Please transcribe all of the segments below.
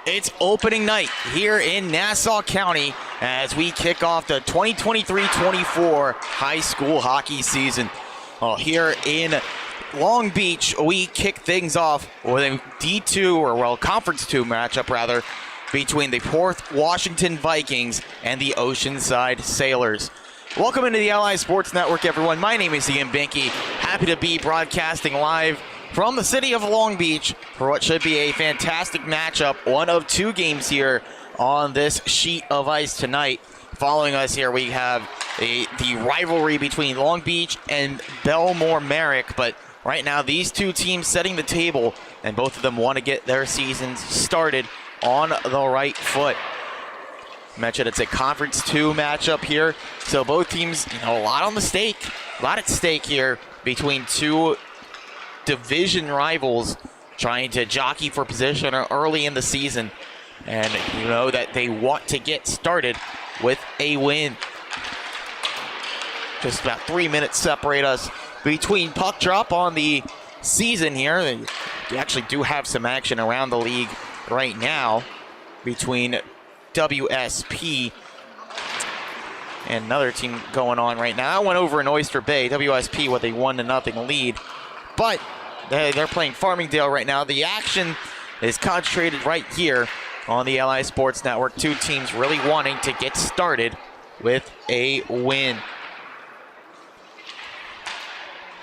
It's opening night here in Nassau County as we kick off the 2023-24 high school hockey season. Here in Long Beach, we kick things off with a Conference 2 matchup, rather, between the Port Washington Vikings and the Oceanside Sailors. Welcome into the LI Sports Network, everyone. My name is Ian Binky. Happy to be broadcasting live from the city of Long Beach for what should be a fantastic matchup. One of two games here on this sheet of ice tonight. Following us here, we have the rivalry between Long Beach and Belmore Merrick. But right now, these two teams setting the table, and both of them want to get their seasons started on the right foot. I mentioned it's a Conference 2 matchup here, so both teams, a lot on the stake, a lot at stake here between two division rivals trying to jockey for position early in the season, and you know that they want to get started with a win. Just about 3 minutes separate us between puck drop on the season here. They actually do have some action around the league right now between WSP and another team going on right now. I went over in Oyster Bay, WSP with a 1-0 lead, but they're playing Farmingdale right now. The action is concentrated right here on the LI Sports Network. Two teams really wanting to get started with a win.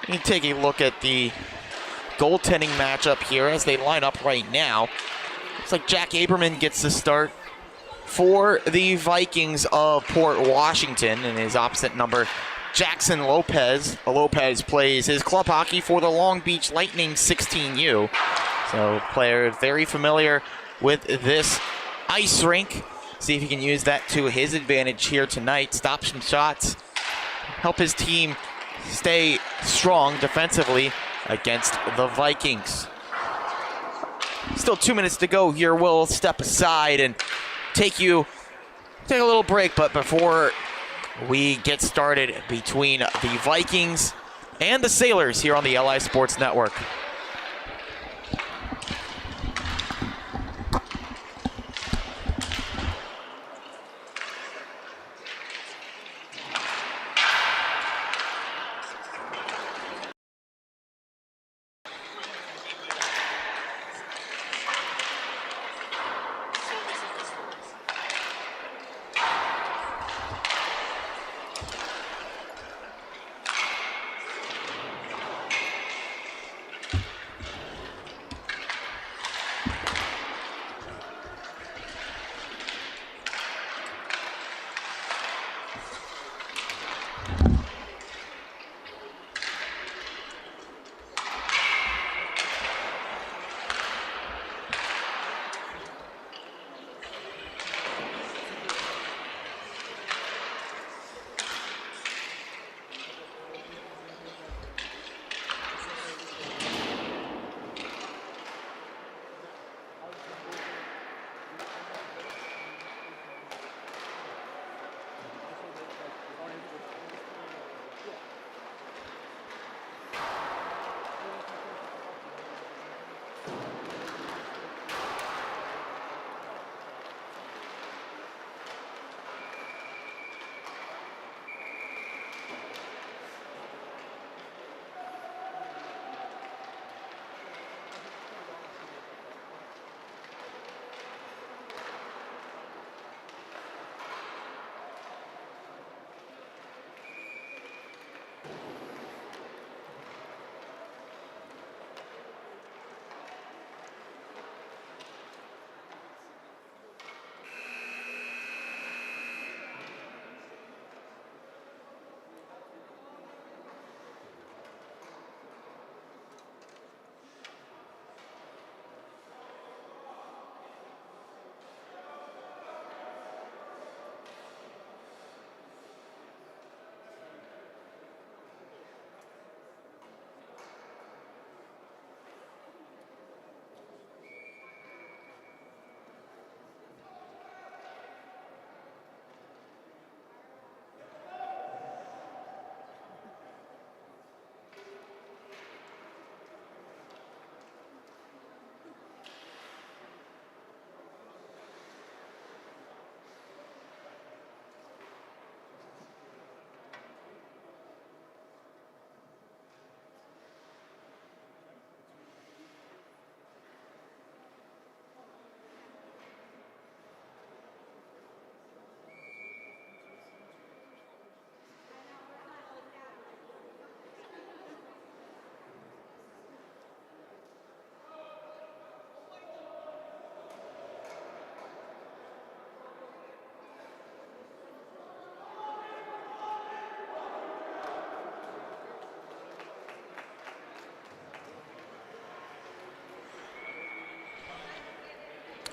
You take a look at the goaltending matchup here as they line up right now. Looks like Jack Aberman gets the start for the Vikings of Port Washington, and his opposite number, Jackson Lopez. Lopez plays his club hockey for the Long Beach Lightning 16U. So player very familiar with this ice rink. See if he can use that to his advantage here tonight. Stop some shots, help his team stay strong defensively against the Vikings. Still 2 minutes to go here. We'll step aside and take a little break, but before we get started between the Vikings and the Sailors here on the LI Sports Network.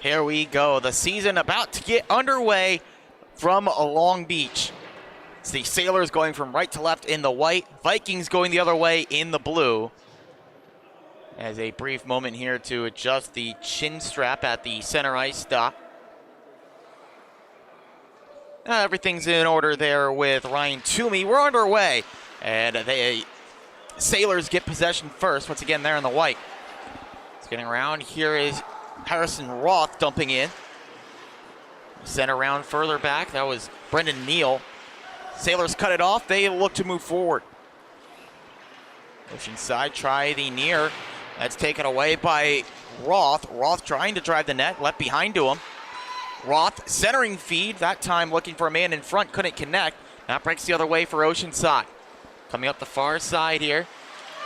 Here we go. The season about to get underway from Long Beach. It's the Sailors going from right to left in the white. Vikings going the other way in the blue. As a brief moment here to adjust the chin strap at the center ice stop. Everything's in order there with Ryan Toomey. We're underway. And the Sailors get possession first. Once again, they're in the white. It's getting around. Here is Harrison Roth dumping in. Sent around further back. That was Brendan Neal. Sailors cut it off. They look to move forward. Oceanside try the near. That's taken away by Roth. Roth trying to drive the net. Left behind to him. Roth centering feed. That time looking for a man in front. Couldn't connect. That breaks the other way for Oceanside. Coming up the far side here.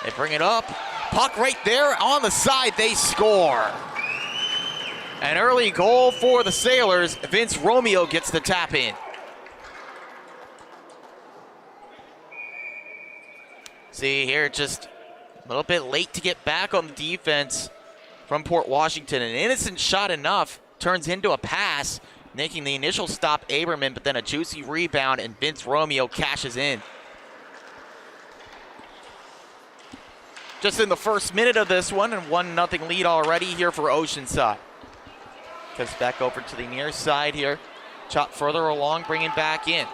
They bring it up. Puck right there on the side. They score. An early goal for the Sailors. Vince Romeo gets the tap in. See here, just a little bit late to get back on the defense from Port Washington. An innocent shot enough turns into a pass, making the initial stop Aberman, but then a juicy rebound, and Vince Romeo cashes in. Just in the first minute of this one, and 1-0 lead already here for Oceanside. Comes back over to the near side here. Chop further along, bringing back in.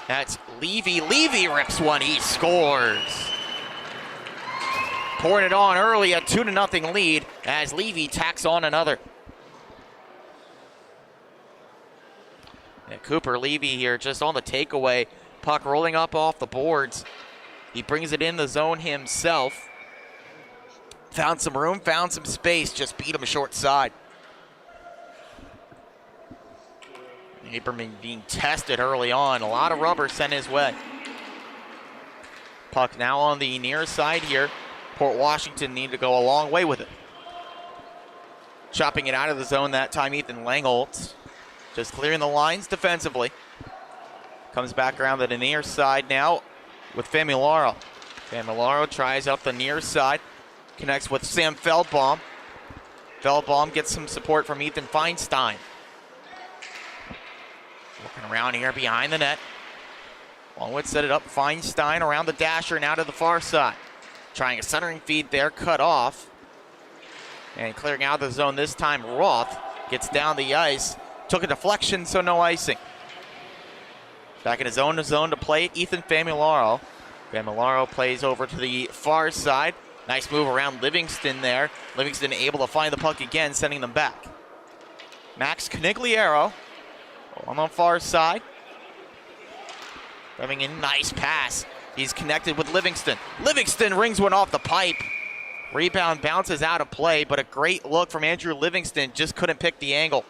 That's Levy. Levy rips one. He scores. Pouring it on early, a 2-0 lead as Levy tacks on another. And Cooper Levy here just on the takeaway. Puck rolling up off the boards. He brings it in the zone himself. Found some room, found some space, just beat him short side. Aberman being tested early on. A lot of rubber sent his way. Puck now on the near side here. Port Washington need to go a long way with it. Chopping it out of the zone that time, Ethan Langholtz. Just clearing the lines defensively. Comes back around to the near side now with Famularo. Famularo tries up the near side. Connects with Sam Feldbaum. Feldbaum gets some support from Ethan Feinstein. Looking around here behind the net. Longwood set it up. Feinstein around the dasher and out to the far side. Trying a centering feed there, cut off. And clearing out of the zone this time, Roth gets down the ice. Took a deflection, so no icing. Back in his own zone to play it, Ethan Famularo. Famularo plays over to the far side. Nice move around Livingston there. Livingston able to find the puck again, sending them back. Max Canigliaro on the far side. Coming in, nice pass. He's connected with Livingston. Livingston rings one off the pipe. Rebound bounces out of play, but a great look from Andrew Livingston. Just couldn't pick the angle.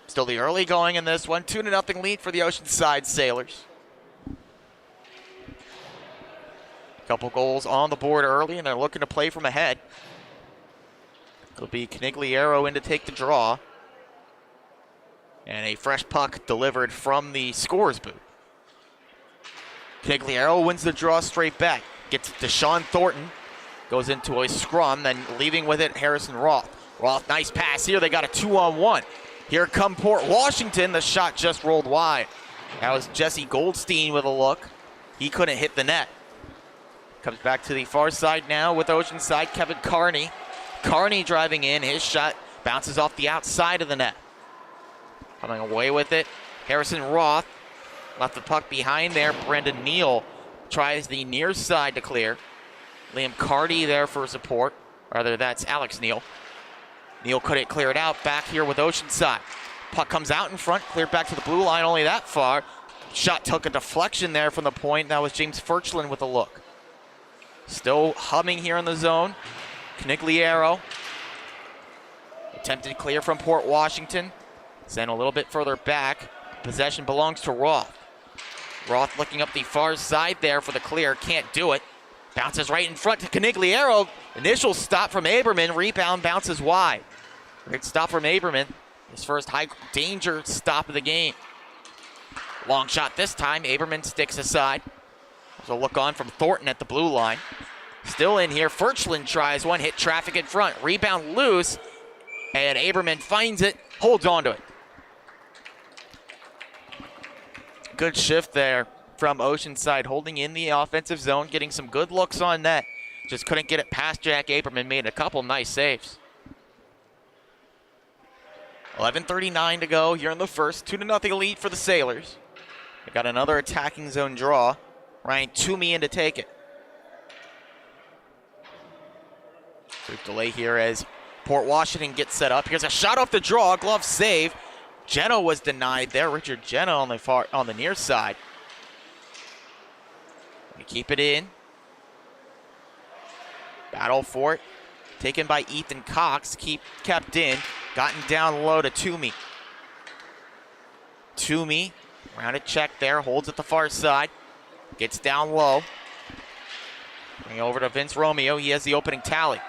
Still the early going in this one. 2-0 lead for the Oceanside Sailors. Couple goals on the board early, and they're looking to play from ahead. It'll be Canigliaro in to take the draw. And a fresh puck delivered from the scorer's booth. Canigliaro wins the draw straight back. Gets it to Sean Thornton. Goes into a scrum, then leaving with it Harrison Roth. Roth, nice pass here. They got a 2-on-1. Here come Port Washington. The shot just rolled wide. That was Jesse Goldstein with a look. He couldn't hit the net. Comes back to the far side now with Oceanside, Kevin Carney. Carney driving in. His shot bounces off the outside of the net. Coming away with it, Harrison Roth. Left the puck behind there. Brendan Neal tries the near side to clear. Liam Carty there for support. Rather, that's Alex Neal. Neal couldn't clear it out. Back here with Oceanside. Puck comes out in front, cleared back to the blue line, only that far. Shot took a deflection there from the point. That was James Furchland with a look. Still humming here in the zone. Canigliaro. Attempted clear from Port Washington. Sent a little bit further back. Possession belongs to Roth. Roth looking up the far side there for the clear. Can't do it. Bounces right in front to Canigliaro. Initial stop from Aberman. Rebound bounces wide. Great stop from Aberman. His first high danger stop of the game. Long shot this time. Aberman sticks aside. There's a look on from Thornton at the blue line. Still in here. Furchland tries one, hit traffic in front. Rebound loose, and Aberman finds it, holds on to it. Good shift there from Oceanside, holding in the offensive zone, getting some good looks on net. Just couldn't get it past Jack Aberman, made a couple nice saves. 11:39 to go here in the first. 2-0 lead for the Sailors. They got another attacking zone draw. Ryan Toomey in to take it. Brief delay here as Port Washington gets set up. Here's a shot off the draw, glove save. Jenna was denied there. Richard Jenna on the near side. They keep it in. Battle for it. Taken by Ethan Cox. Kept in. Gotten down low to Toomey. Toomey, rounded check there. Holds at the far side. Gets down low. Bring it over to Vince Romeo. He has the opening tally.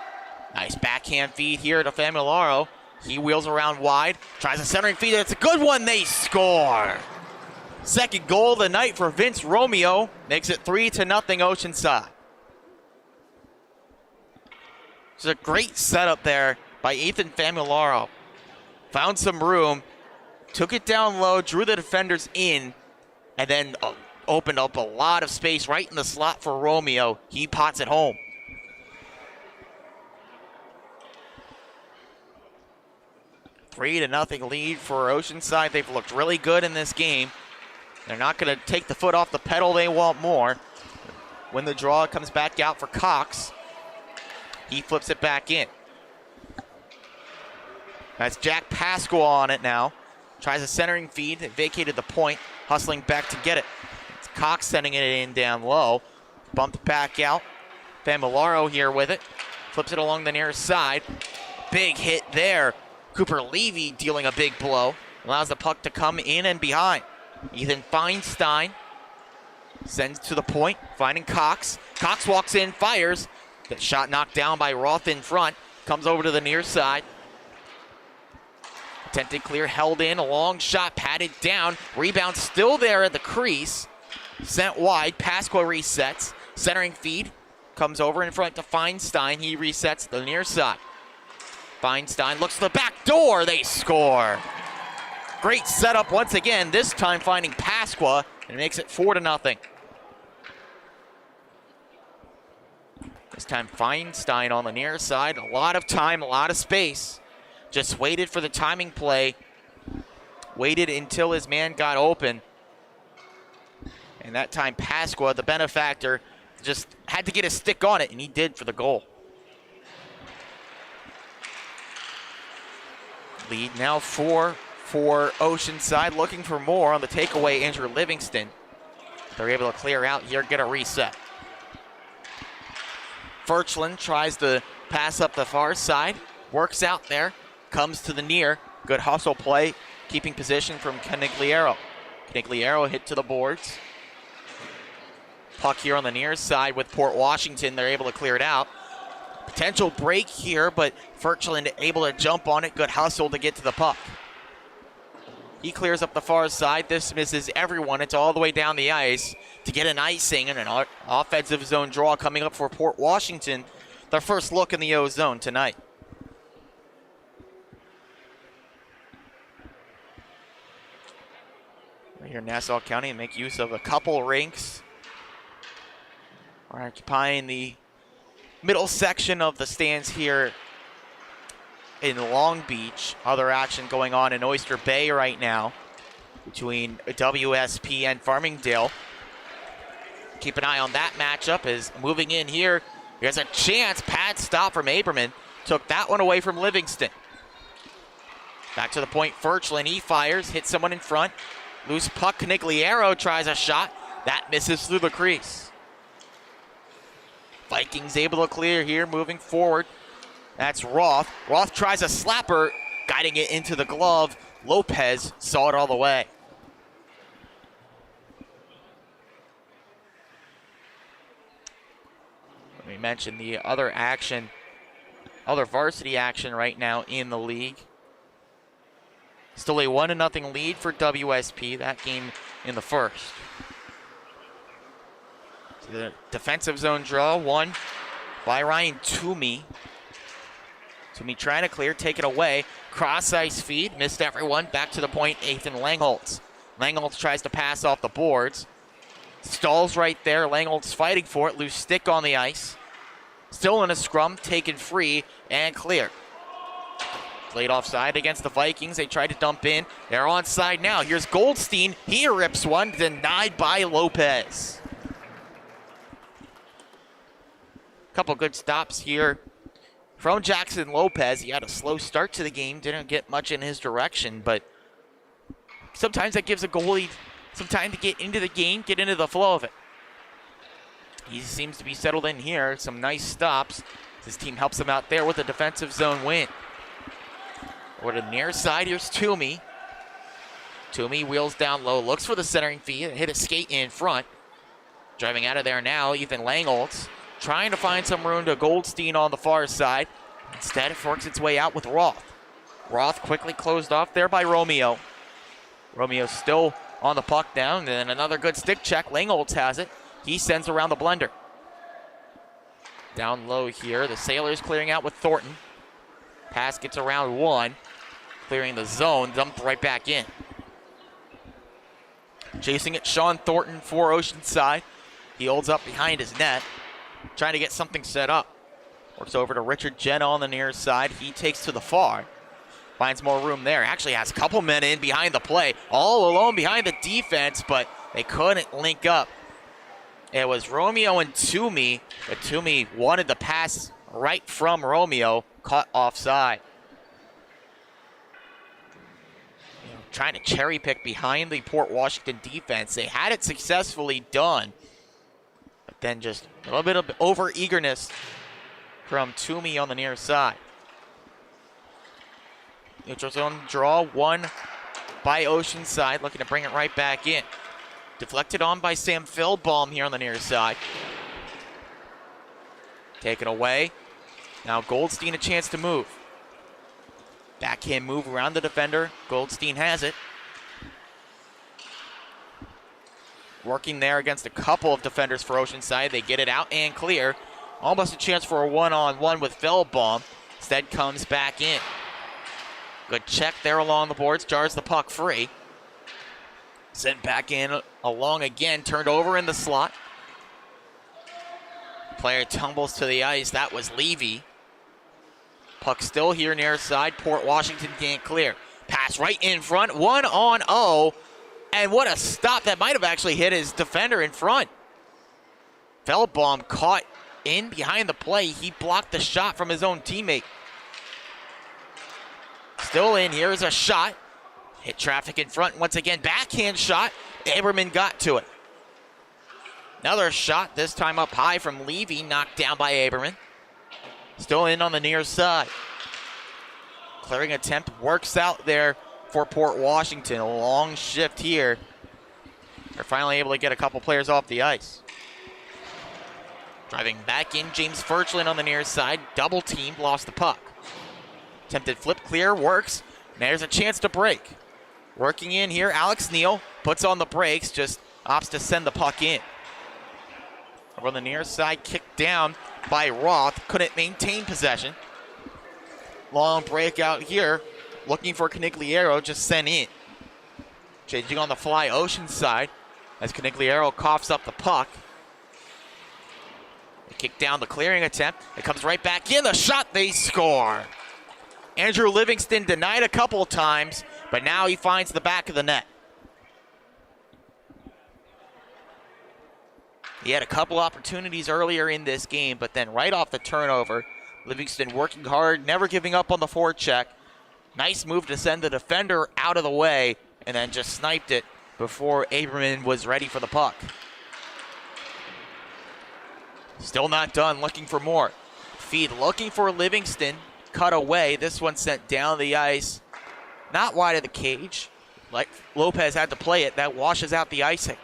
Nice backhand feed here to Famularo. He wheels around wide. Tries a centering feed. It's a good one. They score. Second goal of the night for Vince Romeo. Makes it 3-0 Oceanside. It's a great setup there by Ethan Famularo. Found some room. Took it down low. Drew the defenders in. And then opened up a lot of space right in the slot for Romeo. He pots it home. Three to nothing lead for Oceanside. They've looked really good in this game. They're not going to take the foot off the pedal. They want more. When the draw comes back out for Cox, he flips it back in. That's Jack Pascal on it now. Tries a centering feed. It vacated the point. Hustling back to get it. It's Cox sending it in down low. Bumped back out. Famularo here with it. Flips it along the near side. Big hit there. Cooper Levy dealing a big blow. Allows the puck to come in and behind. Ethan Feinstein sends to the point, finding Cox. Cox walks in, fires. That shot knocked down by Roth in front. Comes over to the near side. Attempted clear, held in, a long shot, patted down. Rebound still there at the crease. Sent wide, Pasqua resets. Centering feed, comes over in front to Feinstein. He resets the near side. Feinstein looks to the back door, they score. Great setup once again, this time finding Pasqua, and it makes it 4-0. This time Feinstein on the near side, a lot of time, a lot of space. Just waited for the timing play, waited until his man got open. And that time Pasqua, the benefactor, just had to get a stick on it, and he did for the goal. Lead now 4 for Oceanside, looking for more on the takeaway. Andrew Livingston. They're able to clear out here, get a reset. Furchland tries to pass up the far side, works out there, comes to the near. Good hustle play, keeping position from Canigliaro. Canigliaro hit to the boards. Puck here on the near side with Port Washington. They're able to clear it out. Potential break here, but Furchland able to jump on it. Good hustle to get to the puck. He clears up the far side. This misses everyone. It's all the way down the ice to get an icing and an offensive zone draw coming up for Port Washington. Their first look in the O zone tonight. Right here in Nassau County, make use of a couple rinks. Are occupying the middle section of the stands here in Long Beach. Other action going on in Oyster Bay right now between WSP and Farmingdale. Keep an eye on that matchup as moving in here. There's a chance. Pad stop from Aberman. Took that one away from Livingston. Back to the point, Furchland. He fires, hits someone in front. Loose puck, Canigliaro tries a shot. That misses through the crease. Vikings able to clear here, moving forward. That's Roth. Roth tries a slapper, guiding it into the glove. Lopez saw it all the way. Let me mention the other action, other varsity action right now in the league. Still a 1-0 lead for WSP, that game in the first. The defensive zone draw, one by Ryan Toomey. Toomey trying to clear, take it away. Cross ice feed, missed everyone. Back to the point, Ethan Langholtz. Langholtz tries to pass off the boards. Stalls right there, Langholtz fighting for it, loose stick on the ice. Still in a scrum, taken free and clear. Played offside against the Vikings. They tried to dump in. They're onside now. Here's Goldstein. He rips one, denied by Lopez. Couple good stops here from Jackson Lopez. He had a slow start to the game, didn't get much in his direction, but sometimes that gives a goalie some time to get into the game, get into the flow of it. He seems to be settled in here. Some nice stops. His team helps him out there with a defensive zone win. Over to the near side, here's Toomey. Toomey wheels down low, looks for the centering feed, hit a skate in front. Driving out of there now, Ethan Langholtz. Trying to find some room to Goldstein on the far side. Instead, it forks its way out with Roth. Roth quickly closed off there by Romeo. Romeo still on the puck down, and then another good stick check. Langholtz has it. He sends around the blender. Down low here, the Sailors clearing out with Thornton. Pass gets around one, clearing the zone, dumped right back in. Chasing it, Sean Thornton for Oceanside. He holds up behind his net, trying to get something set up. Works over to Richard Jenna on the near side. He takes to the far, finds more room there. Actually has a couple men in behind the play, all alone behind the defense, but they couldn't link up. It was Romeo and Toomey, but Toomey wanted the pass right from Romeo, caught offside. Trying to cherry pick behind the Port Washington defense. They had it successfully done, but then just a little bit of over eagerness from Toomey on the near side. Neutral zone draw, one by Oceanside, looking to bring it right back in. Deflected on by Sam Feldbaum here on the near side. Taken away. Now Goldstein a chance to move. Backhand move around the defender. Goldstein has it. Working there against a couple of defenders for Oceanside. They get it out and clear. Almost a chance for a one-on-one with Feldbaum. Instead comes back in. Good check there along the boards. Jars the puck free. Sent back in along again. Turned over in the slot. Player tumbles to the ice. That was Levy. Puck still here near side. Port Washington can't clear. Pass right in front. 1-on-0. And what a stop. That might have actually hit his defender in front. Feldbaum caught in behind the play. He blocked the shot from his own teammate. Still in. Here's a shot. Hit traffic in front once again. Backhand shot. Aberman got to it. Another shot, this time up high from Levy, knocked down by Aberman. Still in on the near side. Clearing attempt works out there for Port Washington. A long shift here. They're finally able to get a couple players off the ice. Driving back in, James Furchland on the near side. Double teamed, lost the puck. Attempted flip clear, works. There's a chance to break. Working in here, Alex Neal puts on the brakes, just opts to send the puck in. Over on the near side, kicked down by Roth. Couldn't maintain possession. Long breakout here. Looking for Canigliaro, just sent in. Changing on the fly, Oceanside, as Canigliaro coughs up the puck. They kick down the clearing attempt. It comes right back in. The shot, they score. Andrew Livingston denied a couple of times, but now he finds the back of the net. He had a couple opportunities earlier in this game, but then right off the turnover, Livingston working hard, never giving up on the forecheck. Nice move to send the defender out of the way, and then just sniped it before Aberman was ready for the puck. Still not done, looking for more. Feed looking for Livingston, cut away. This one sent down the ice, not wide of the cage. Like Lopez had to play it, that washes out the icing.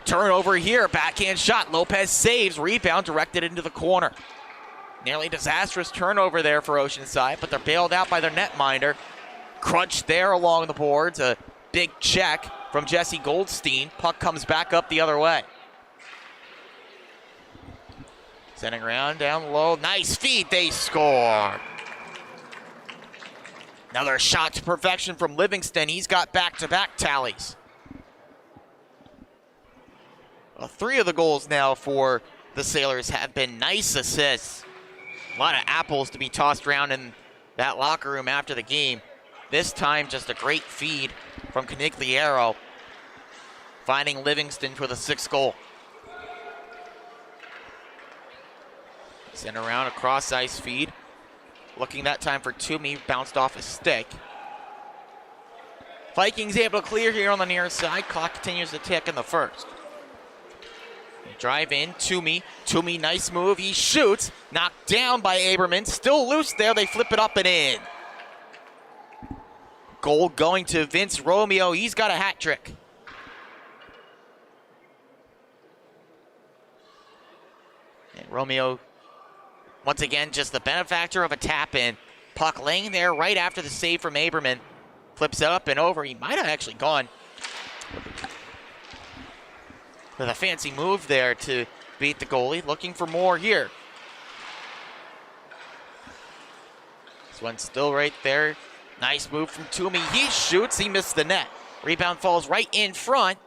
Turnover here, backhand shot. Lopez saves, rebound directed into the corner. Nearly disastrous turnover there for Oceanside, but they're bailed out by their netminder. Crunched there along the boards. A big check from Jesse Goldstein. Puck comes back up the other way. Sending around down low. Nice feed. They score. Another shot to perfection from Livingston. He's got back-to-back tallies. 3 of the goals now for the Sailors have been nice assists. A lot of apples to be tossed around in that locker room after the game. This time, just a great feed from Canigliaro, finding Livingston for the 6th goal. Sent around a cross-ice feed. Looking that time for Toomey, bounced off a stick. Vikings able to clear here on the near side. Clock continues to tick in the first. They drive in, Toomey. Toomey, nice move. He shoots. Knocked down by Aberman. Still loose there. They flip it up and in. Goal going to Vince Romeo. He's got a hat trick. And Romeo, once again, just the benefactor of a tap-in. Puck laying there right after the save from Aberman. Flips it up and over. He might have actually gone with a fancy move there to beat the goalie. Looking for more here. This one's still right there. Nice move from Toomey. He shoots. He missed the net. Rebound falls right in front.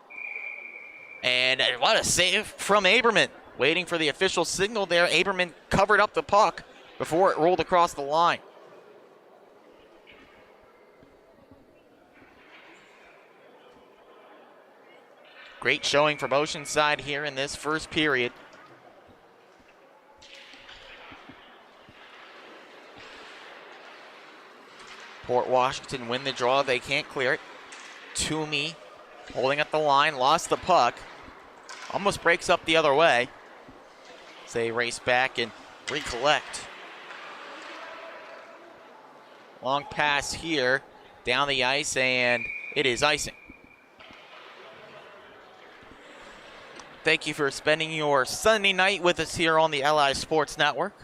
And what a save from Aberman. Waiting for the official signal there. Aberman covered up the puck before it rolled across the line. Great showing from Oceanside here in this first period. Port Washington win the draw. They can't clear it. Toomey holding at the line, lost the puck. Almost breaks up the other way. So they race back and recollect. Long pass here down the ice, and it is icing. Thank you for spending your Sunday night with us here on the LI Sports Network.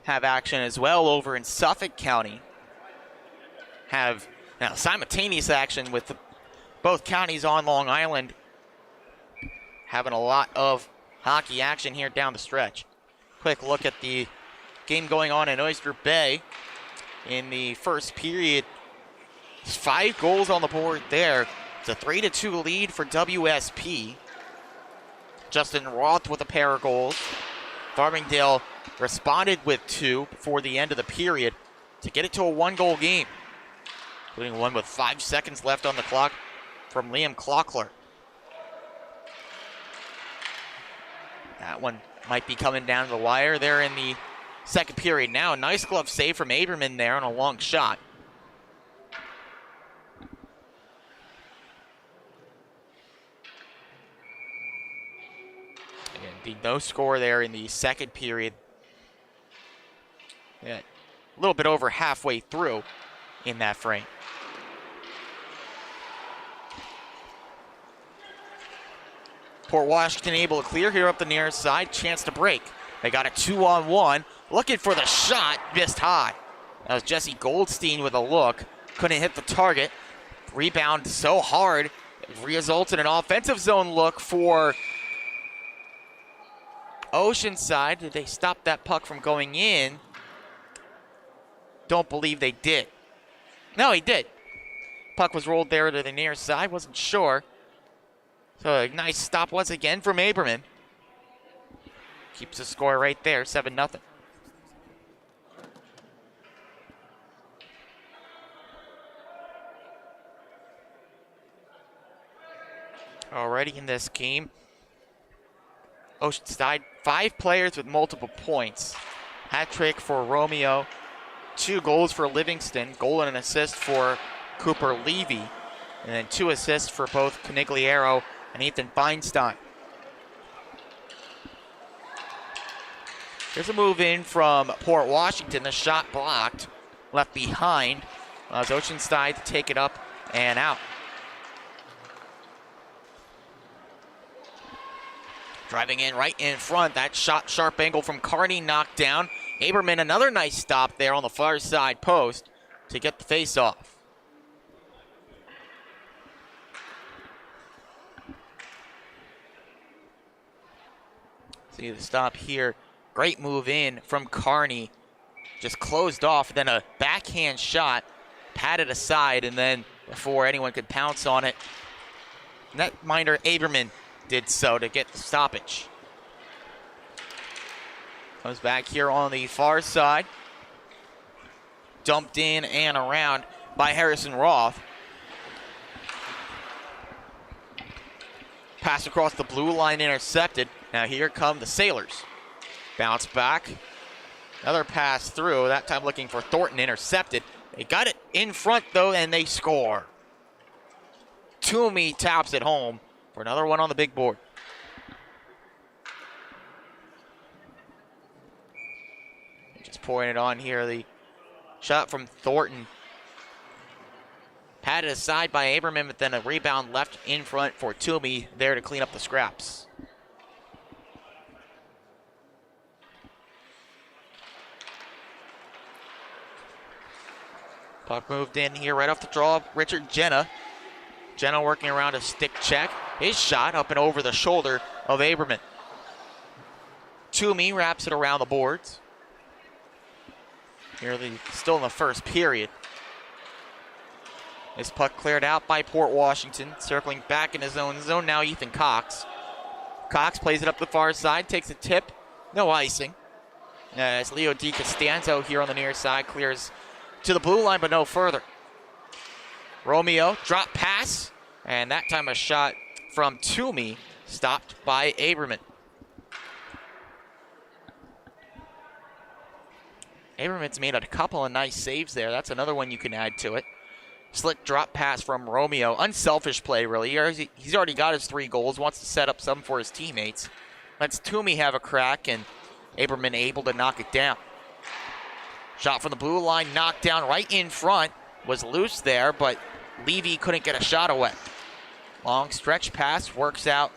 Have action as well over in Suffolk County. Have now simultaneous action with both counties on Long Island. Having a lot of hockey action here down the stretch. Quick look at the game going on in Oyster Bay in the first period. There's 5 goals on the board there. It's a 3-2 lead for WSP. Justin Roth with a pair of goals. Farmingdale responded with 2 before the end of the period to get it to a 1-goal game, including one with 5 seconds left on the clock from Liam Clockler. That one might be coming down to the wire there in the second period now. Nice glove save from Aberman there on a long shot. Indeed, no score there in the second period. Yeah, a little bit over halfway through in that frame. Port Washington able to clear here up the near side. Chance to break. They got a 2-on-1. Looking for the shot. Missed high. That was Jesse Goldstein with a look. Couldn't hit the target. Rebound so hard. It results in an offensive zone look for Oceanside. Did they stop that puck from going in? Don't believe they did. No, he did. Puck was rolled there to the near side. Wasn't sure. So a nice stop once again from Aberman. Keeps the score right there, 7-0. Already in this game, Oceanside, 5 players with multiple points. Hat trick for Romeo, 2 goals for Livingston, goal and an assist for Cooper Levy, and then 2 assists for both Canigliaro and Ethan Feinstein. There's a move in from Port Washington. The shot blocked, left behind. Allows Oceanside to take it up and out. Driving in right in front. That shot, sharp angle from Carney, knocked down. Aberman, another nice stop there on the far side post to get the face-off. See the stop here. Great move in from Carney. Just closed off, then a backhand shot, patted aside, and then before anyone could pounce on it, netminder Aberman did so to get the stoppage. Comes back here on the far side. Dumped in and around by Harrison Roth. Pass across the blue line, intercepted. Now here come the Sailors. Bounce back. Another pass through, that time looking for Thornton, intercepted. They got it in front though, and they score. Toomey taps it home for another one on the big board. Just pouring it on here, the shot from Thornton. Patted aside by Aberman, but then a rebound left in front for Toomey there to clean up the scraps. Puck moved in here right off the draw. Richard Jenna. Jenna working around a stick check. His shot up and over the shoulder of Aberman. Toomey wraps it around the boards. Here, still in the first period. This puck cleared out by Port Washington. Circling back in his own zone now, Ethan Cox. Cox plays it up the far side, takes a tip. No icing. As Leo Di Costanzo here on the near side clears to the blue line, but no further. Romeo, drop pass, and that time a shot from Toomey, stopped by Aberman. Aberman's made a couple of nice saves there. That's another one you can add to it. Slick drop pass from Romeo. Unselfish play, really. He's already got his 3 goals, wants to set up some for his teammates. Lets Toomey have a crack, and Aberman able to knock it down. Shot from the blue line, knocked down right in front. Was loose there, but Levy couldn't get a shot away. Long stretch pass, works out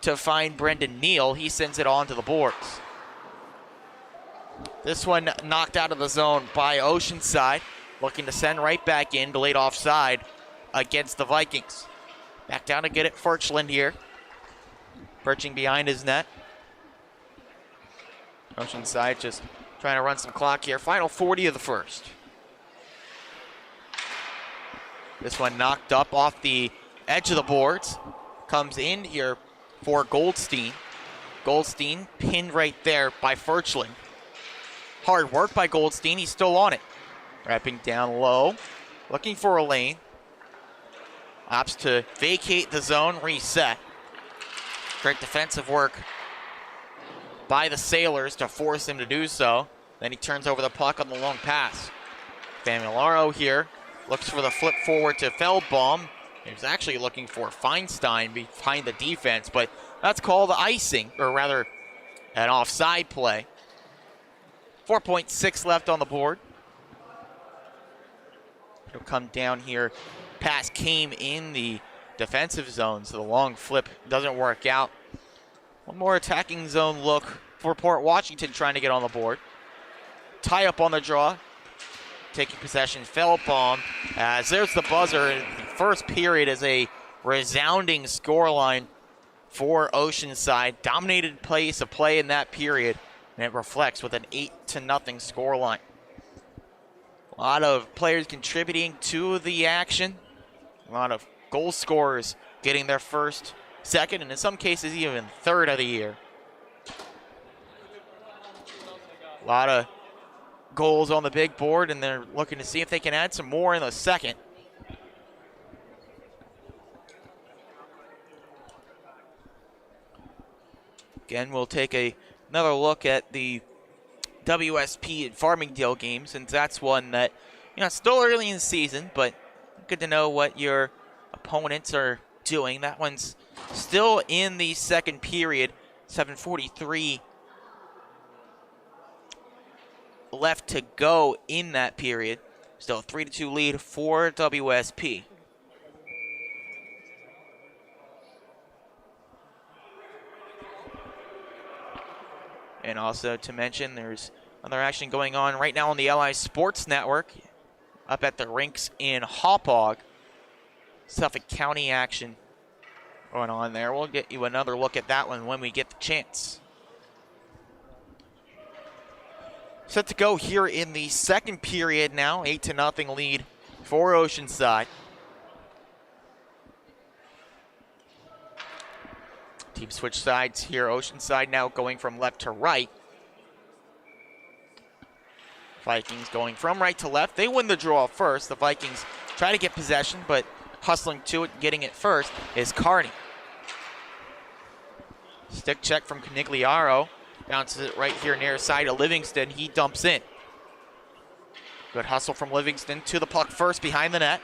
to find Brendan Neal. He sends it on to the boards. This one knocked out of the zone by Oceanside. Looking to send right back in, delayed offside against the Vikings. Back down to get it, Furchland here. Perching behind his net. Oceanside just trying to run some clock here. Final 40 of the first. This one knocked up off the edge of the boards. Comes in here for Goldstein. Goldstein pinned right there by Furchland. Hard work by Goldstein, he's still on it. Wrapping down low, looking for a lane. Opts to vacate the zone, reset. Great defensive work by the Sailors to force him to do so. Then he turns over the puck on the long pass. Famularo here looks for the flip forward to Feldbaum. He was actually looking for Feinstein behind the defense, but that's called icing, or rather an offside play. 4.6 left on the board. It'll come down here. Pass came in the defensive zone, so the long flip doesn't work out. One more attacking zone look for Port Washington trying to get on the board. Tie up on the draw. Taking possession, Feldbaum. As there's the buzzer. The first period is a resounding scoreline for Oceanside. Dominated pace of play in that period, and it reflects with an 8-0 scoreline. A lot of players contributing to the action. A lot of goal scorers getting their first, second, and in some cases even third of the year. A lot of goals on the big board, and they're looking to see if they can add some more in the second. Again, we'll take another look at the WSP and Farmingdale game, since that's one that, still early in the season, but good to know what your opponents are doing. That one's still in the second period. 7:43 left to go in that period. Still a 3-2 lead for WSP. And also to mention, there's another action going on right now on the LI Sports Network up at the rinks in Hauppauge. Suffolk County action going on there. We'll get you another look at that one when we get the chance. Set to go here in the second period now. 8-0 lead for Oceanside. Team switch sides here. Oceanside now going from left to right. Vikings going from right to left. They win the draw first. The Vikings try to get possession, but hustling to it, getting it first is Carney. Stick check from Canigliaro. Bounces it right here near side of Livingston. He dumps in. Good hustle from Livingston to the puck first behind the net.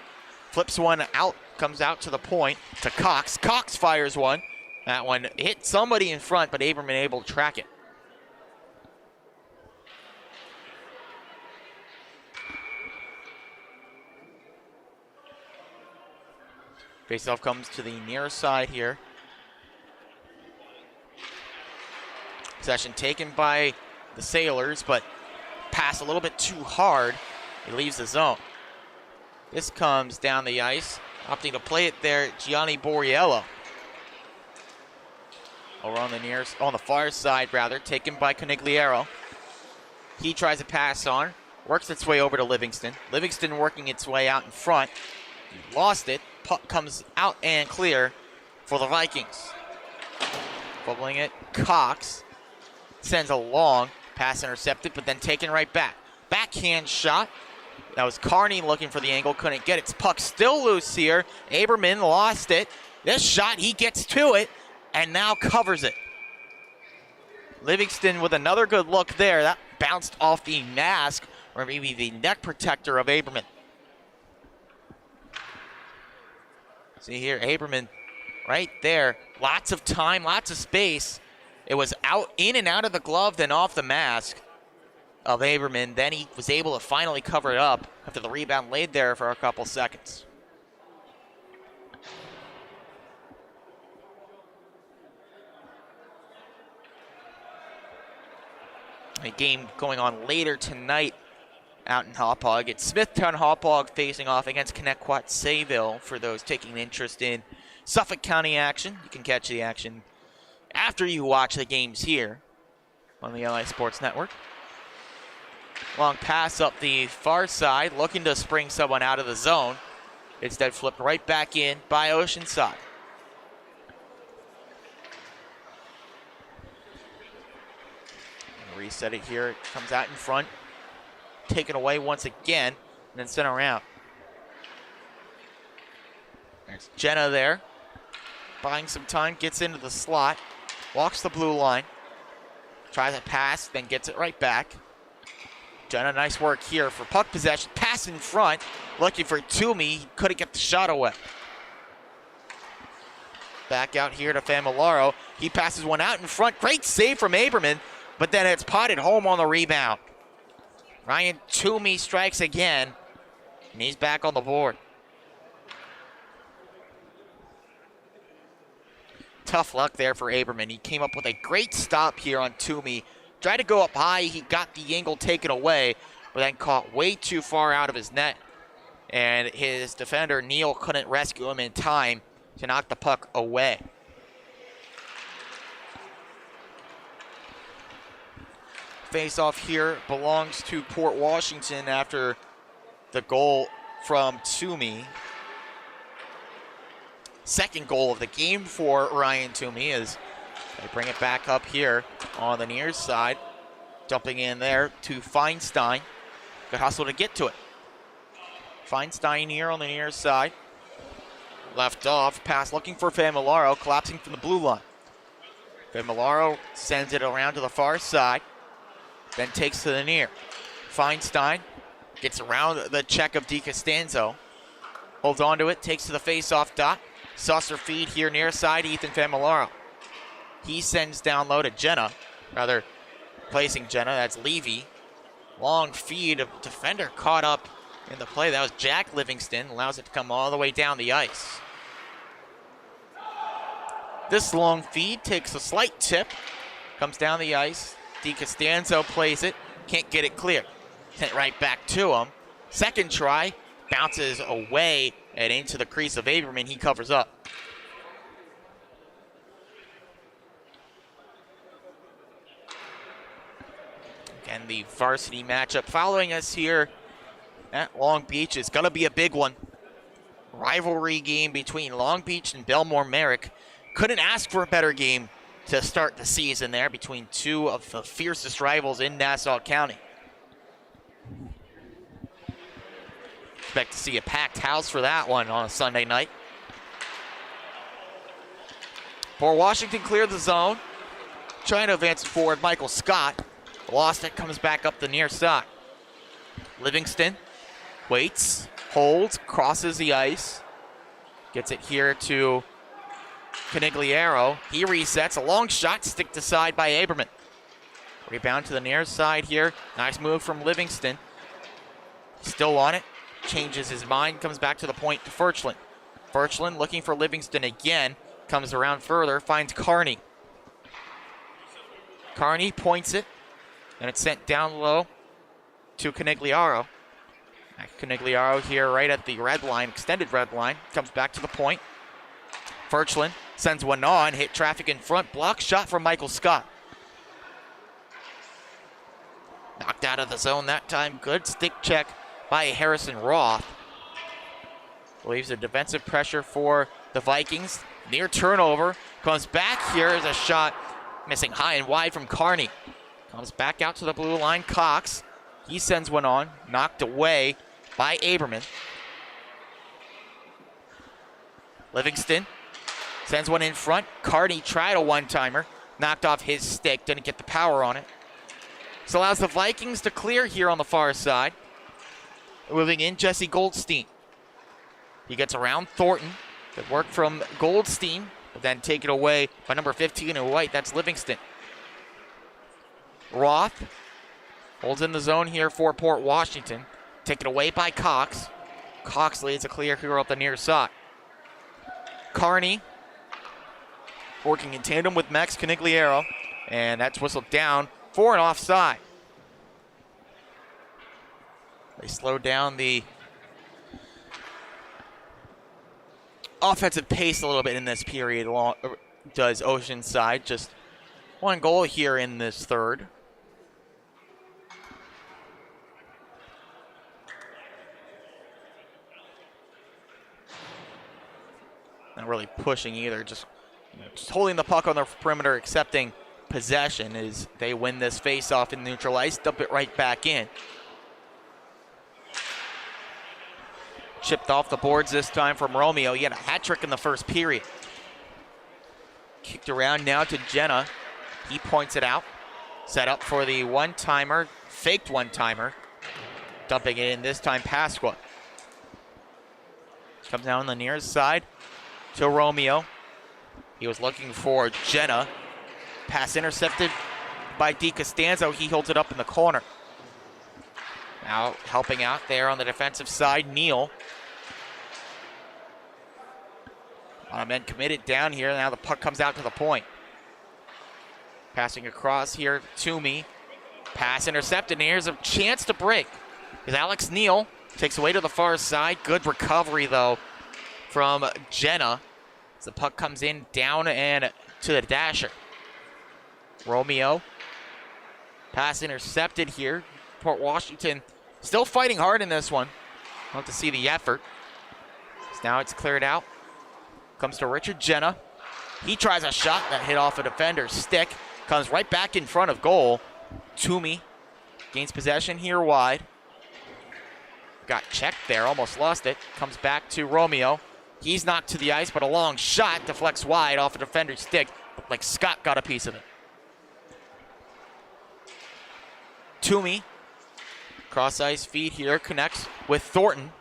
Flips one out, comes out to the point to Cox. Cox fires one. That one hit somebody in front, but Aberman able to track it. Faceoff comes to the near side here. Possession taken by the Sailors, but pass a little bit too hard. It leaves the zone. This comes down the ice. Opting to play it there, Gianni Borriello. Over on the far side, taken by Canigliaro. He tries to pass on, works its way over to Livingston. Livingston working its way out in front. Lost it. Puck comes out and clear for the Vikings. Bubbling it, Cox sends a long pass intercepted, but then taken right back. Backhand shot. That was Carney looking for the angle, couldn't get it. Puck still loose here. Aberman lost it. This shot, he gets to it and now covers it. Livingston with another good look there. That bounced off the mask, or maybe the neck protector of Aberman. See here, Aberman right there. Lots of time, lots of space. It was out, in and out of the glove, then off the mask of Aberman. Then he was able to finally cover it up after the rebound laid there for a couple seconds. A game going on later tonight out in Hauppauge. It's Smithtown Hauppauge facing off against Connecticut-Sayville for those taking an interest in Suffolk County action. You can catch the action after you watch the games here on the LI Sports Network. Long pass up the far side, looking to spring someone out of the zone. Instead flipped right back in by Oceanside. Reset it here, it comes out in front. Taken away once again, and then sent around. There's Jenna there. Buying some time, gets into the slot. Walks the blue line. Tries a pass, then gets it right back. Jenna, nice work here for puck possession. Pass in front, looking for Toomey. Couldn't get the shot away. Back out here to Familaro. He passes one out in front. Great save from Aberman, but then it's potted home on the rebound. Ryan Toomey strikes again, and he's back on the board. Tough luck there for Aberman. He came up with a great stop here on Toomey. Tried to go up high. He got the angle taken away, but then caught way too far out of his net. And his defender, Neal, couldn't rescue him in time to knock the puck away. Face-off here belongs to Port Washington after the goal from Toomey. Second goal of the game for Ryan Toomey as they bring it back up here on the near side. Dumping in there to Feinstein. Good hustle to get to it. Feinstein here on the near side. Left off, pass looking for Familaro, collapsing from the blue line. Familaro sends it around to the far side. Then takes to the near. Feinstein gets around the check of DiCostanzo. Holds on to it, takes to the face-off dot. Saucer feed here near side, Ethan Familaro. He sends down low to Jenna. Rather, placing Jenna, that's Levy. Long feed, a defender caught up in the play. That was Jack Livingston, allows it to come all the way down the ice. This long feed takes a slight tip, comes down the ice. DiCostanzo plays it, can't get it clear. Sent right back to him. Second try, bounces away and into the crease of Aberman. He covers up. and the varsity matchup following us here at Long Beach is going to be a big one. Rivalry game between Long Beach and Belmore Merrick. Couldn't ask for a better game to start the season there between two of the fiercest rivals in Nassau County. Expect to see a packed house for that one on a Sunday night. For Washington, clear the zone. Trying to advance it forward, Michael Scott. Lost it, comes back up the near side. Livingston waits, holds, crosses the ice. Gets it here to Canigliaro. He resets, a long shot, sticked aside by Aberman. Rebound to the near side here. Nice move from Livingston. Still on it, changes his mind, comes back to the point to Furchland. Furchland looking for Livingston again. Comes around further, finds Carney. Carney points it, and it's sent down low to Canigliaro. Canigliaro here right at the red line, extended red line, comes back to the point. Furchland sends one on, hit traffic in front, block shot from Michael Scott. Knocked out of the zone that time, good stick check by Harrison Roth. Leaves a defensive pressure for the Vikings. Near turnover, comes back here as a shot missing high and wide from Carney. Comes back out to the blue line, Cox. He sends one on, knocked away by Aberman. Livingston sends one in front. Carney tried a one-timer, knocked off his stick, didn't get the power on it. This allows the Vikings to clear here on the far side. Moving in, Jesse Goldstein. He gets around Thornton. Good work from Goldstein, but then taken away by number 15 in white. That's Livingston. Roth holds in the zone here for Port Washington. Taken away by Cox. Cox leads a clear here up the near side. Carney working in tandem with Max Canigliaro, and that's whistled down for an offside. They slow down the offensive pace a little bit in this period, does Oceanside. Just one goal here in this third. Not really pushing either, just holding the puck on the perimeter, accepting possession as they win this face-off in neutral ice, dump it right back in. Chipped off the boards this time from Romeo. He had a hat trick in the first period. Kicked around now to Jenna. He points it out. Set up for the one-timer, faked one-timer. Dumping it in this time, Pasqua. Comes down on the near side to Romeo. He was looking for Jenna. Pass intercepted by DiCostanzo. He holds it up in the corner. Now helping out there on the defensive side, Neal. A lot of men committed down here. Now the puck comes out to the point. Passing across here, Toomey. Pass intercepted, and here's a chance to break. As Alex Neal takes away to the far side. Good recovery, though, from Jenna. As the puck comes in, down and to the dasher. Romeo. Pass intercepted here. Port Washington still fighting hard in this one. Love to see the effort. So now it's cleared out. Comes to Richard Jenna. He tries a shot that hit off a defender's stick. Comes right back in front of goal. Toomey gains possession here wide. Got checked there, almost lost it. Comes back to Romeo. He's knocked to the ice, but a long shot deflects wide off a defender's stick. Looked like Scott got a piece of it. Toomey, cross ice feed here, connects with Thornton.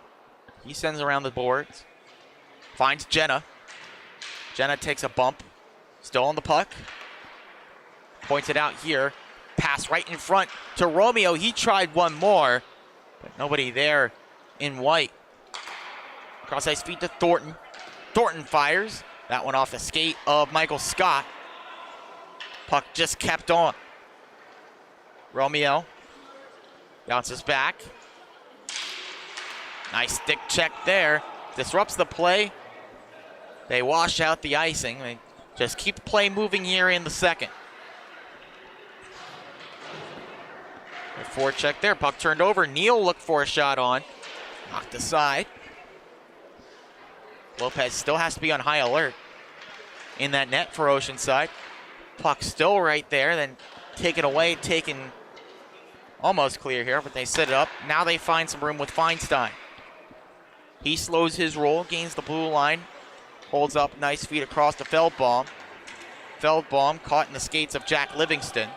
He sends around the boards. Finds Jenna. Jenna takes a bump. Still on the puck. Points it out here. Pass right in front to Romeo. He tried one more, but nobody there in white. Cross ice feed to Thornton. Thornton fires. That one off the skate of Michael Scott. Puck just kept on. Romeo bounces back. Nice stick check there. Disrupts the play. They wash out the icing. They just keep play moving here in the second. Good forecheck there. Puck turned over. Neal looked for a shot on. Knocked aside. Lopez still has to be on high alert in that net for Oceanside. Puck still right there, then taken away, taken almost clear here, but they set it up. Now they find some room with Feinstein. He slows his roll, gains the blue line, holds up nice feet across to Feldbaum. Feldbaum caught in the skates of Jack Livingston.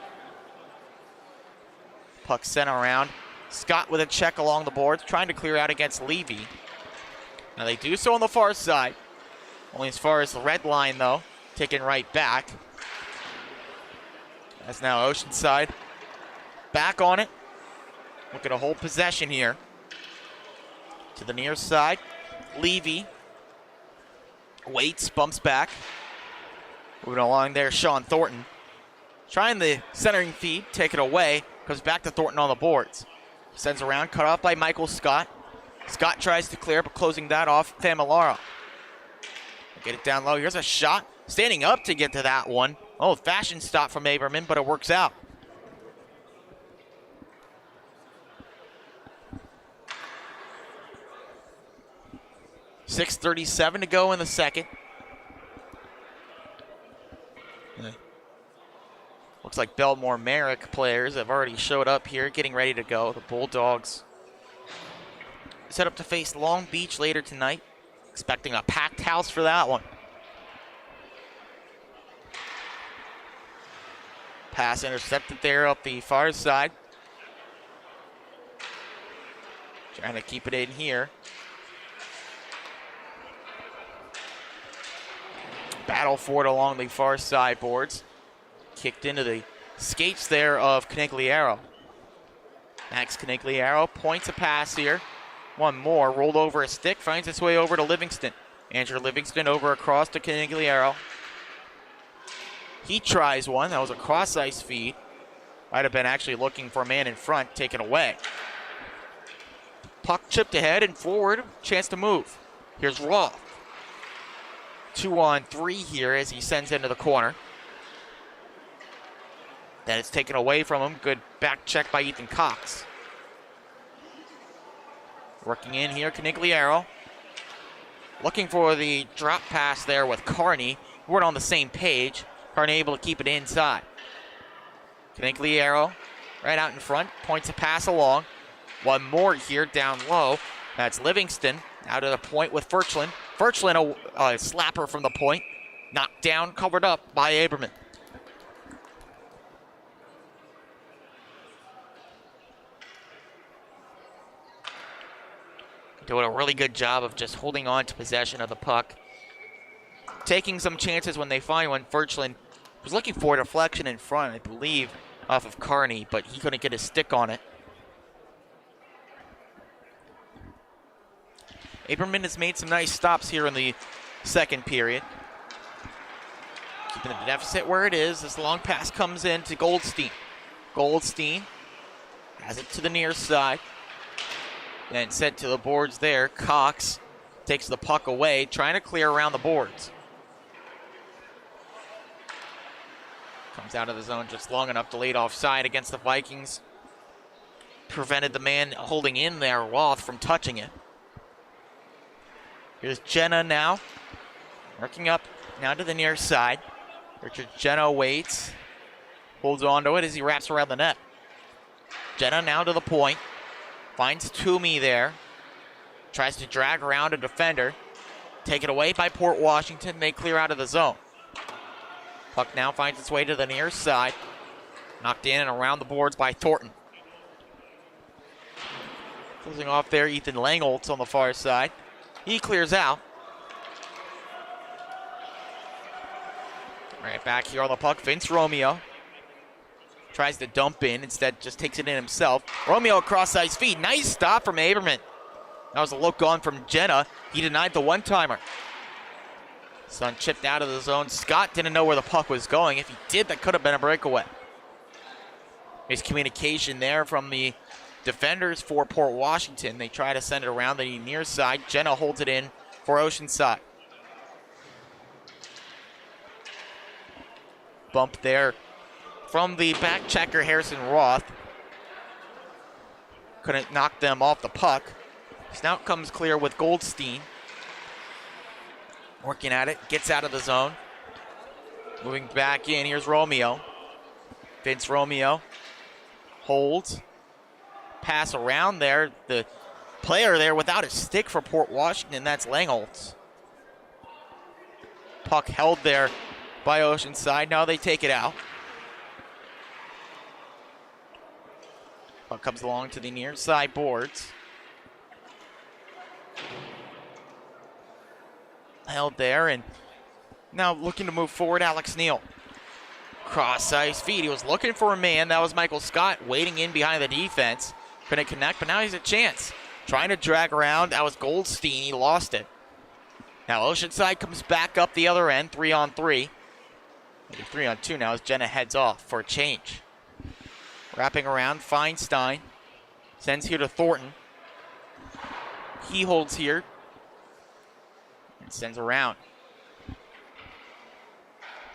Puck sent around. Scott with a check along the boards, trying to clear out against Levy. Now they do so on the far side. Only as far as the red line, though. Taken right back. That's now Oceanside back on it. Looking to hold possession here. To the near side. Levy waits, bumps back. Moving along there, Sean Thornton. Trying the centering feed, take it away. Comes back to Thornton on the boards. Sends around, cut off by Michael Scott. Scott tries to clear, but closing that off, Familaro. Get it down low. Here's a shot. Standing up to get to that one. Oh, fashion stop from Aberman, but it works out. .6:37 to go in the second. Looks like Belmore Merrick players have already showed up here, getting ready to go. The Bulldogs set up to face Long Beach later tonight. Expecting a packed house for that one. Pass intercepted there up the far side. Trying to keep it in here. Battle for it along the far side boards. Kicked into the skates there of Canigliaro. Max Canigliaro points a pass here. One more, rolled over a stick, finds its way over to Livingston. Andrew Livingston over across to Canigliaro. He tries one, that was a cross-ice feed. Might have been actually looking for a man in front, taken away. Puck chipped ahead and forward, chance to move. Here's Roth. 2-on-3 here as he sends into the corner. Then it's taken away from him. Good back check by Ethan Cox. Working in here, Canigliaro. Looking for the drop pass there with Carney. We're on the same page. Carney able to keep it inside. Canigliaro right out in front. Points a pass along. One more here down low. That's Livingston out of the point with Furchlin. Furchlin, a slapper from the point. Knocked down, covered up by Aberman. Doing a really good job of just holding on to possession of the puck. Taking some chances when they find one. Furchlin was looking for a deflection in front, I believe, off of Carney, but he couldn't get his stick on it. Aberman has made some nice stops here in the second period. Keeping the deficit where it is. This long pass comes in to Goldstein. Goldstein has it to the near side. Then sent to the boards there. Cox takes the puck away, trying to clear around the boards. Comes out of the zone just long enough to lay it offside against the Vikings. Prevented the man holding in there, Roth, from touching it. Here's Jenna now. Working up now to the near side. Richard Jenna waits. Holds on to it as he wraps around the net. Jenna now to the point. Finds Toomey there. Tries to drag around a defender. Taken away by Port Washington. They clear out of the zone. Puck now finds its way to the near side. Knocked in and around the boards by Thornton. Closing off there, Ethan Langholtz on the far side. He clears out. Right back here on the puck, Vince Romeo. Tries to dump in, instead just takes it in himself. Romeo across ice feed. Nice stop from Aberman. That was a look on from Jenna. He denied the one-timer. Sun chipped out of the zone. Scott didn't know where the puck was going. If he did, that could have been a breakaway. Miscommunication there from the defenders for Port Washington. They try to send it around the near side. Jenna holds it in for Oceanside. Bump there from the back checker, Harrison Roth. couldn't knock them off the puck. Snout comes clear with Goldstein. Working at it, gets out of the zone. Moving back in, here's Romeo. Vince Romeo holds. Pass around there. The player there without a stick for Port Washington, that's Langholtz. Puck held there by Oceanside. Now they take it out. Puck comes along to the near side boards. Held there, and now looking to move forward, Alex Neal. Cross ice feed. He was looking for a man. That was Michael Scott waiting in behind the defense. Couldn't connect, but now he's a chance. Trying to drag around. That was Goldstein. He lost it. Now Oceanside comes back up the other end, 3-on-3. Maybe 3-on-2 now as Jenna heads off for a change. Wrapping around, Feinstein. Sends here to Thornton. He holds here. And sends around.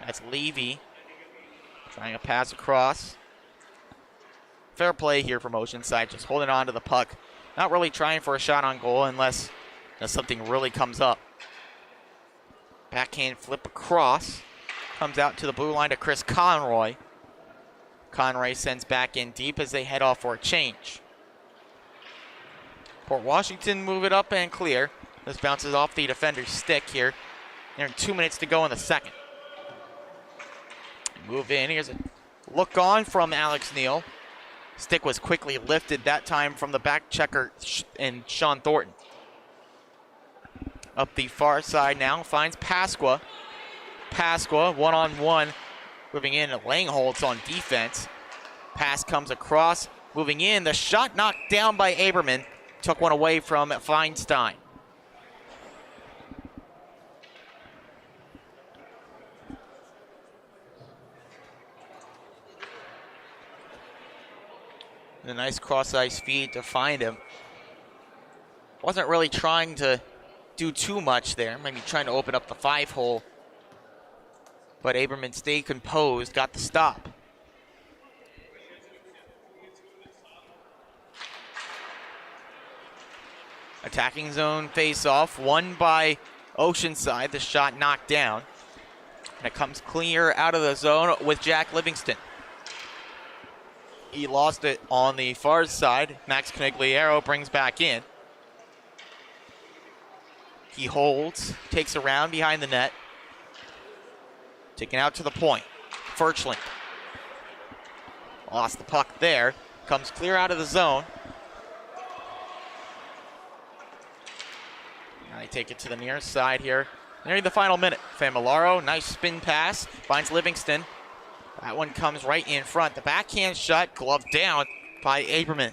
That's Levy. Trying to pass across. Fair play here from Oceanside, just holding on to the puck. Not really trying for a shot on goal unless something really comes up. Backhand flip across. Comes out to the blue line to Chris Conroy. Conroy sends back in deep as they head off for a change. Port Washington move it up and clear. This bounces off the defender's stick here. There are 2 minutes to go in the second. Move in. Here's a look on from Alex Neal. Stick was quickly lifted that time from the back checker and Sean Thornton. Up the far side now, finds Pasqua. Pasqua, one-on-one, moving in. Langholtz on defense. Pass comes across, moving in. The shot knocked down by Aberman. Took one away from Feinstein. And a nice cross-ice feed to find him. Wasn't really trying to do too much there. Maybe trying to open up the 5-hole. But Aberman stayed composed, got the stop. Attacking zone face-off, won by Oceanside. The shot knocked down. And it comes clear out of the zone with Jack Livingston. He lost it on the far side. Max Canigliaro brings back in. He holds, takes around behind the net. Taken out to the point. Furchland. Lost the puck there. Comes clear out of the zone. Now they take it to the near side here. Nearing the final minute. Familaro, nice spin pass. Finds Livingston. That one comes right in front. The backhand shot, gloved down by Aberman.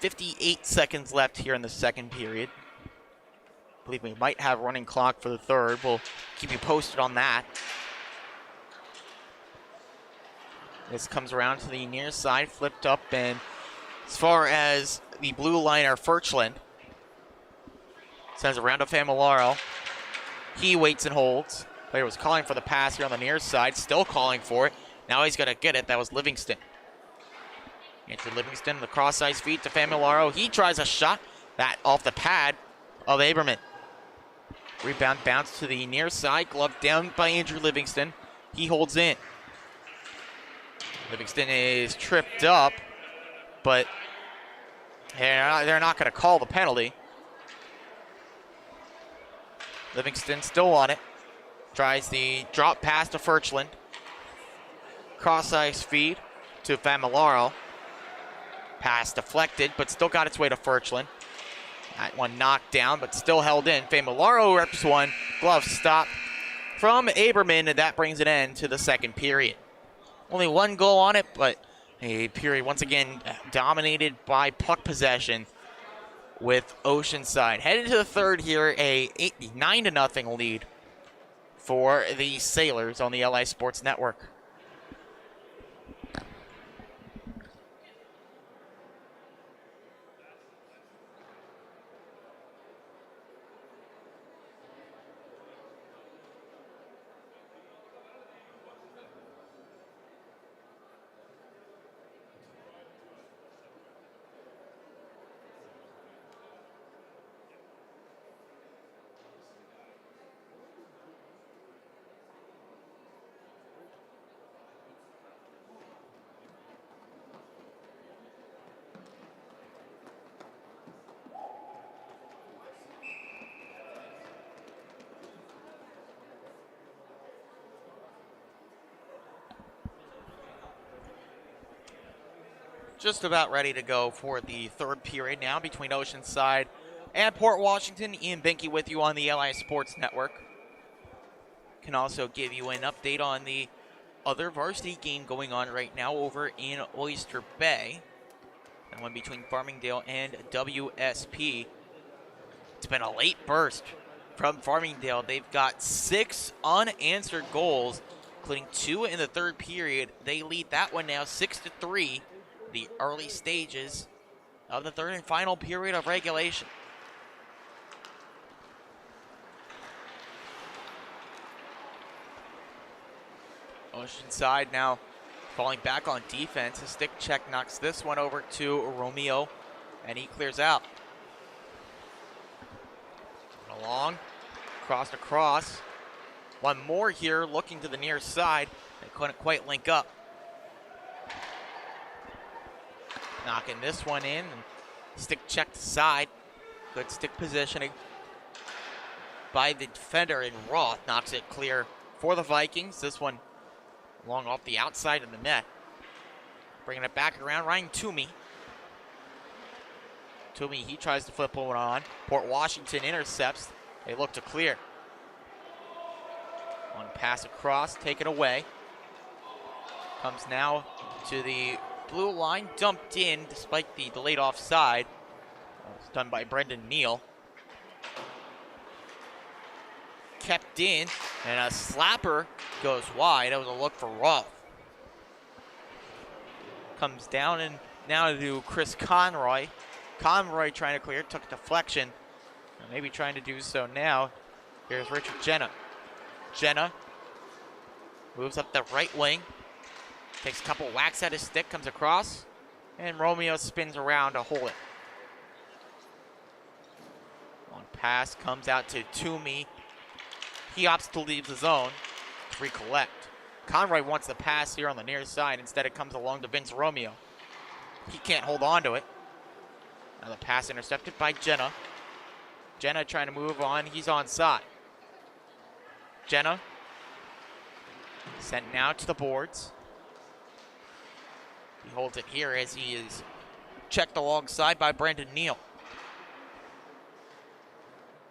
.58 seconds left here in the second period. I believe we might have running clock for the third. We'll keep you posted on that. This comes around to the near side, flipped up, and as far as the blue liner, Furchland sends it around to Familaro. He waits and holds. Player was calling for the pass here on the near side, still calling for it. Now he's going to get it. That was Livingston. Into Livingston, the cross-ice feed to Familaro. He tries a shot. That off the pad of Aberman. Rebound bounce to the near side, gloved down by Andrew Livingston. He holds in. Livingston is tripped up, but they're not going to call the penalty. Livingston still on it. Tries the drop pass to Furchland. Cross-ice feed to Familaro. Pass deflected, but still got its way to Furchland. That one knocked down, but still held in. Familaro reps one. Glove stop from Aberman, and that brings an end to the second period. Only one goal on it, but a period once again dominated by puck possession with Oceanside. Headed to the third here, a 9-0 lead for the Sailors on the LI Sports Network. just about ready to go for the third period now between Oceanside and Port Washington. Ian Binky with you on the LI Sports Network. Can also give you an update on the other varsity game going on right now over in Oyster Bay. And one between Farmingdale and WSP. It's been a late burst from Farmingdale. They've got 6 unanswered goals, including 2 in the third period. They lead that one now 6-3, the early stages of the third and final period of regulation. Oceanside now falling back on defense. A stick check knocks this one over to Romeo, and he clears out. Along, across. One more here, looking to the near side. They couldn't quite link up. Knocking this one in, and stick check to side. Good stick positioning by the defender, and Roth knocks it clear for the Vikings. This one along off the outside of the net. Bringing it back around, Ryan Toomey. He tries to flip one on. Port Washington intercepts. They look to clear. One pass across, take it away. Comes now to the blue line, dumped in despite the delayed offside. It's done by Brendan Neal. Kept in, and a slapper goes wide. That was a look for Roth. Comes down and now to Chris Conroy. Conroy trying to clear, took a deflection. Maybe trying to do so now. Here's Richard Jenna. Jenna moves up the right wing. Takes a couple whacks at his stick, comes across. And Romeo spins around to hold it. Long pass comes out to Toomey. He opts to leave the zone to recollect. Conroy wants the pass here on the near side. Instead, it comes along to Vince Romeo. He can't hold on to it. Now the pass intercepted by Jenna. Jenna trying to move on. He's onside. Jenna sent now to the boards. He holds it here as he is checked alongside by Brendan Neal.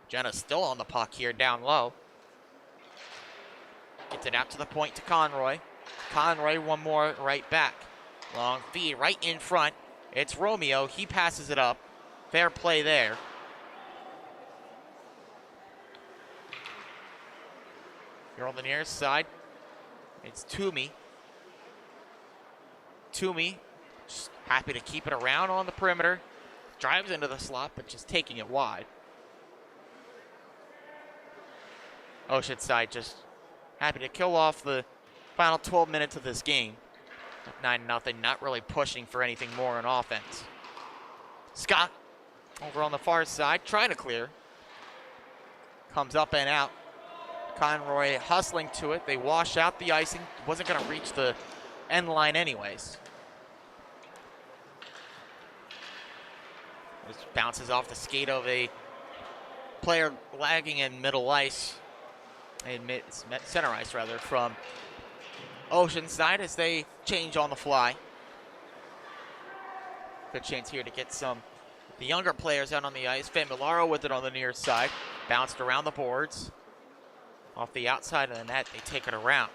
Jenna still on the puck here down low. Gets it out to the point to Conroy. Conroy one more right back. Long feed right in front. It's Romeo. He passes it up. Fair play there. Here on the near side, it's Toomey. Toomey just happy to keep it around on the perimeter. Drives into the slot, but just taking it wide. Oceanside just happy to kill off the final 12 minutes of this game. 9-0, not really pushing for anything more on offense. Scott over on the far side, trying to clear. Comes up and out. Conroy hustling to it. They wash out the icing. Wasn't going to reach the end line anyways. This bounces off the skate of a player lagging in middle ice. Center ice rather, from Oceanside as they change on the fly. Good chance here to get some of the younger players out on the ice. Famularo with it on the near side. Bounced around the boards. Off the outside of the net, they take it around.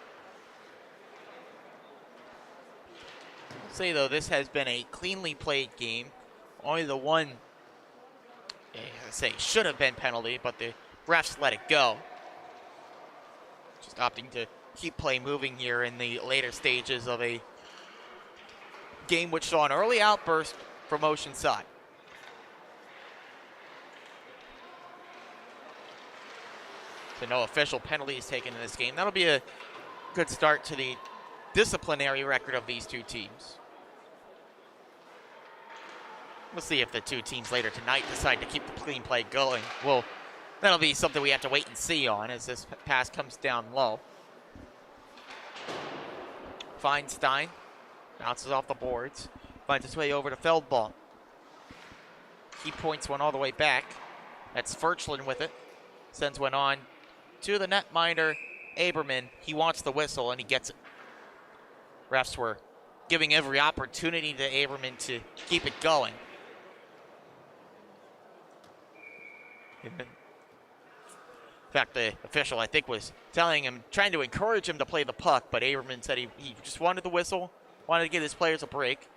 I'll say though, this has been a cleanly played game. Only the one, I say, should have been penalty, but the refs let it go. Just opting to keep play moving here in the later stages of a game which saw an early outburst from Oceanside. So no official penalties taken in this game. That'll be a good start to the disciplinary record of these two teams. We'll see if the two teams later tonight decide to keep the clean play going. Well, that'll be something we have to wait and see on as this pass comes down low. Feinstein bounces off the boards, finds its way over to Feldbaum. He points one all the way back. That's Furchlin with it. Sends one on to the netminder, Aberman. He wants the whistle, and he gets it. Refs were giving every opportunity to Aberman to keep it going. In fact, the official, I think, was telling him, trying to encourage him to play the puck, but Aberman said he just wanted the whistle, wanted to give his players a break.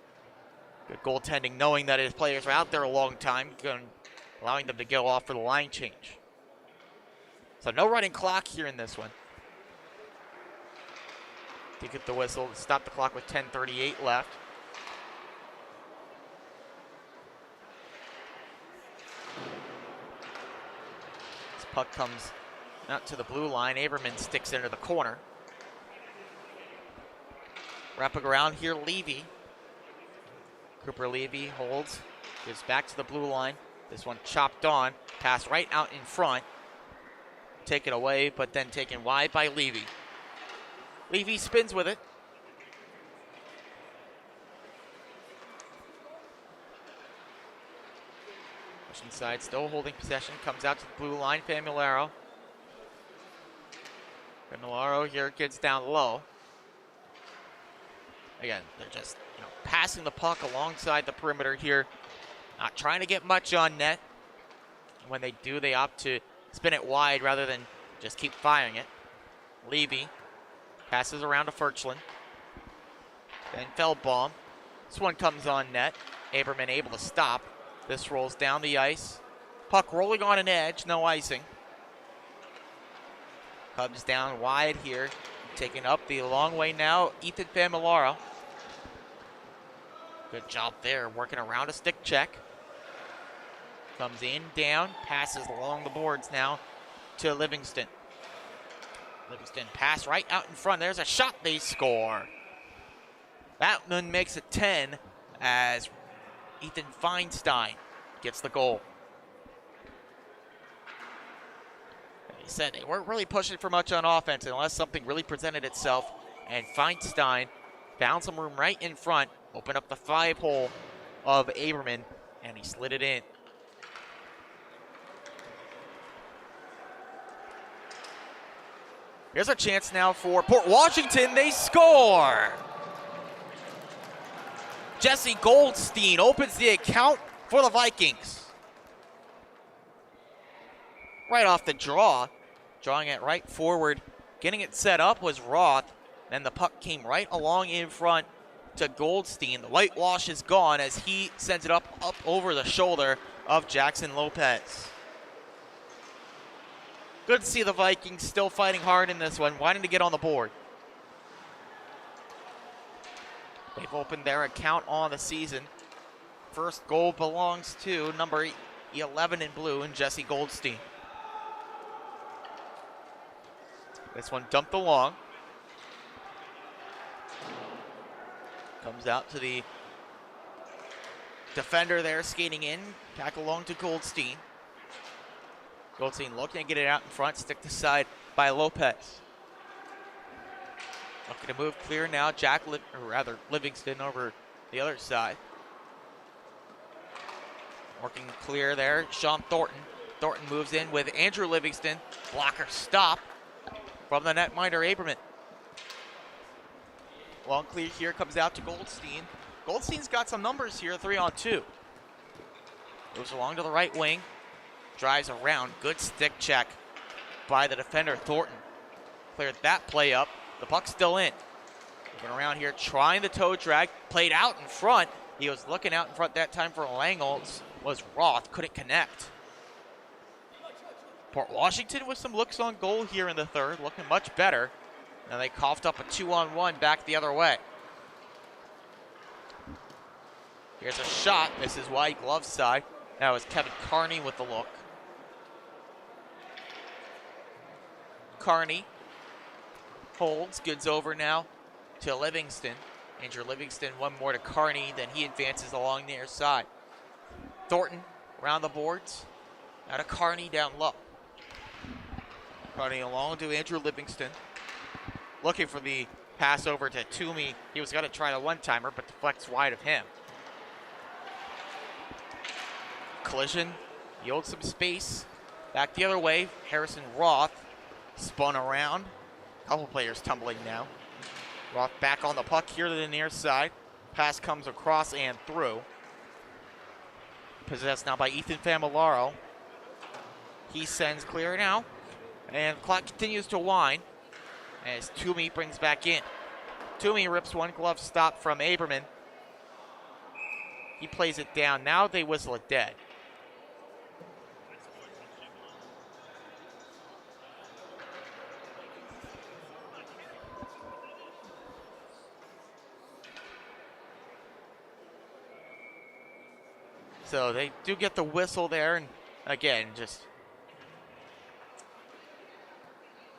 Good goaltending, knowing that his players are out there a long time, allowing them to go off for the line change. So no running clock here in this one. To get the whistle, stop the clock with 10:38 left. This puck comes out to the blue line. Aberman sticks into the corner. Wrapping around here, Levy. Cooper Levy holds, gives back to the blue line. This one chopped on, pass right out in front. Taken away, but then taken wide by Levy. Levy spins with it. Oceanside still holding possession, comes out to the blue line, Famularo. Famularo here gets down low. Again, they're just passing the puck alongside the perimeter here. Not trying to get much on net. When they do, they opt to spin it wide rather than just keep firing it. Levy passes around to Furchland. Then Feldbaum. This one comes on net. Aberman able to stop. This rolls down the ice. Puck rolling on an edge, no icing. Comes down wide here. Taking up the long way now, Ethan Famularo. Good job there, working around a stick check. Comes in, down, passes along the boards now to Livingston. Livingston pass right out in front. There's a shot, they score. That one makes it 10 as Ethan Feinstein gets the goal. Like I said, they weren't really pushing for much on offense unless something really presented itself. And Feinstein found some room right in front, opened up the 5-hole of Aberman, and he slid it in. Here's a chance now for Port Washington. They score! Jesse Goldstein opens the account for the Vikings. Right off the draw, drawing it right forward, getting it set up was Roth. Then the puck came right along in front to Goldstein. The whitewash is gone as he sends it up over the shoulder of Jackson Lopez. Good to see the Vikings still fighting hard in this one, wanting to get on the board. They've opened their account on the season. First goal belongs to number 11 in blue and Jesse Goldstein. This one dumped along. Comes out to the defender there, skating in. Back along to Goldstein. Goldstein looking to get it out in front, stick to side by Lopez. Looking to move clear now. Livingston over the other side. Working clear there, Sean Thornton. Thornton moves in with Andrew Livingston. Blocker stop from the netminder Aberman. Long clear here, comes out to Goldstein. Goldstein's got some numbers here, 3-on-2. Moves along to the right wing. Drives around, good stick check by the defender Thornton. Cleared that play up. The puck's still in. Moving around here, trying the toe drag. Played out in front. He was looking out in front that time for Langholz. Was Roth, couldn't connect. Port Washington with some looks on goal here in the third, looking much better. And they coughed up a 2-on-1 back the other way. Here's a shot. This is wide glove side. That was Kevin Carney with the look. Carney holds, goods over now to Livingston. Andrew Livingston, one more to Carney, then he advances along the near side. Thornton around the boards. Now to Carney down low. Carney along to Andrew Livingston. Looking for the pass over to Toomey. He was going to try the one-timer, but deflects wide of him. Collision, yields some space. Back the other way, Harrison Roth spun around. A couple players tumbling now. Roth back on the puck here to the near side. Pass comes across and through. Possessed now by Ethan Familaro. He sends clear now. And the clock continues to wind as Toomey brings back in. Toomey rips one glove stop from Aberman. He plays it down. Now they whistle it dead. So they do get the whistle there, and again, just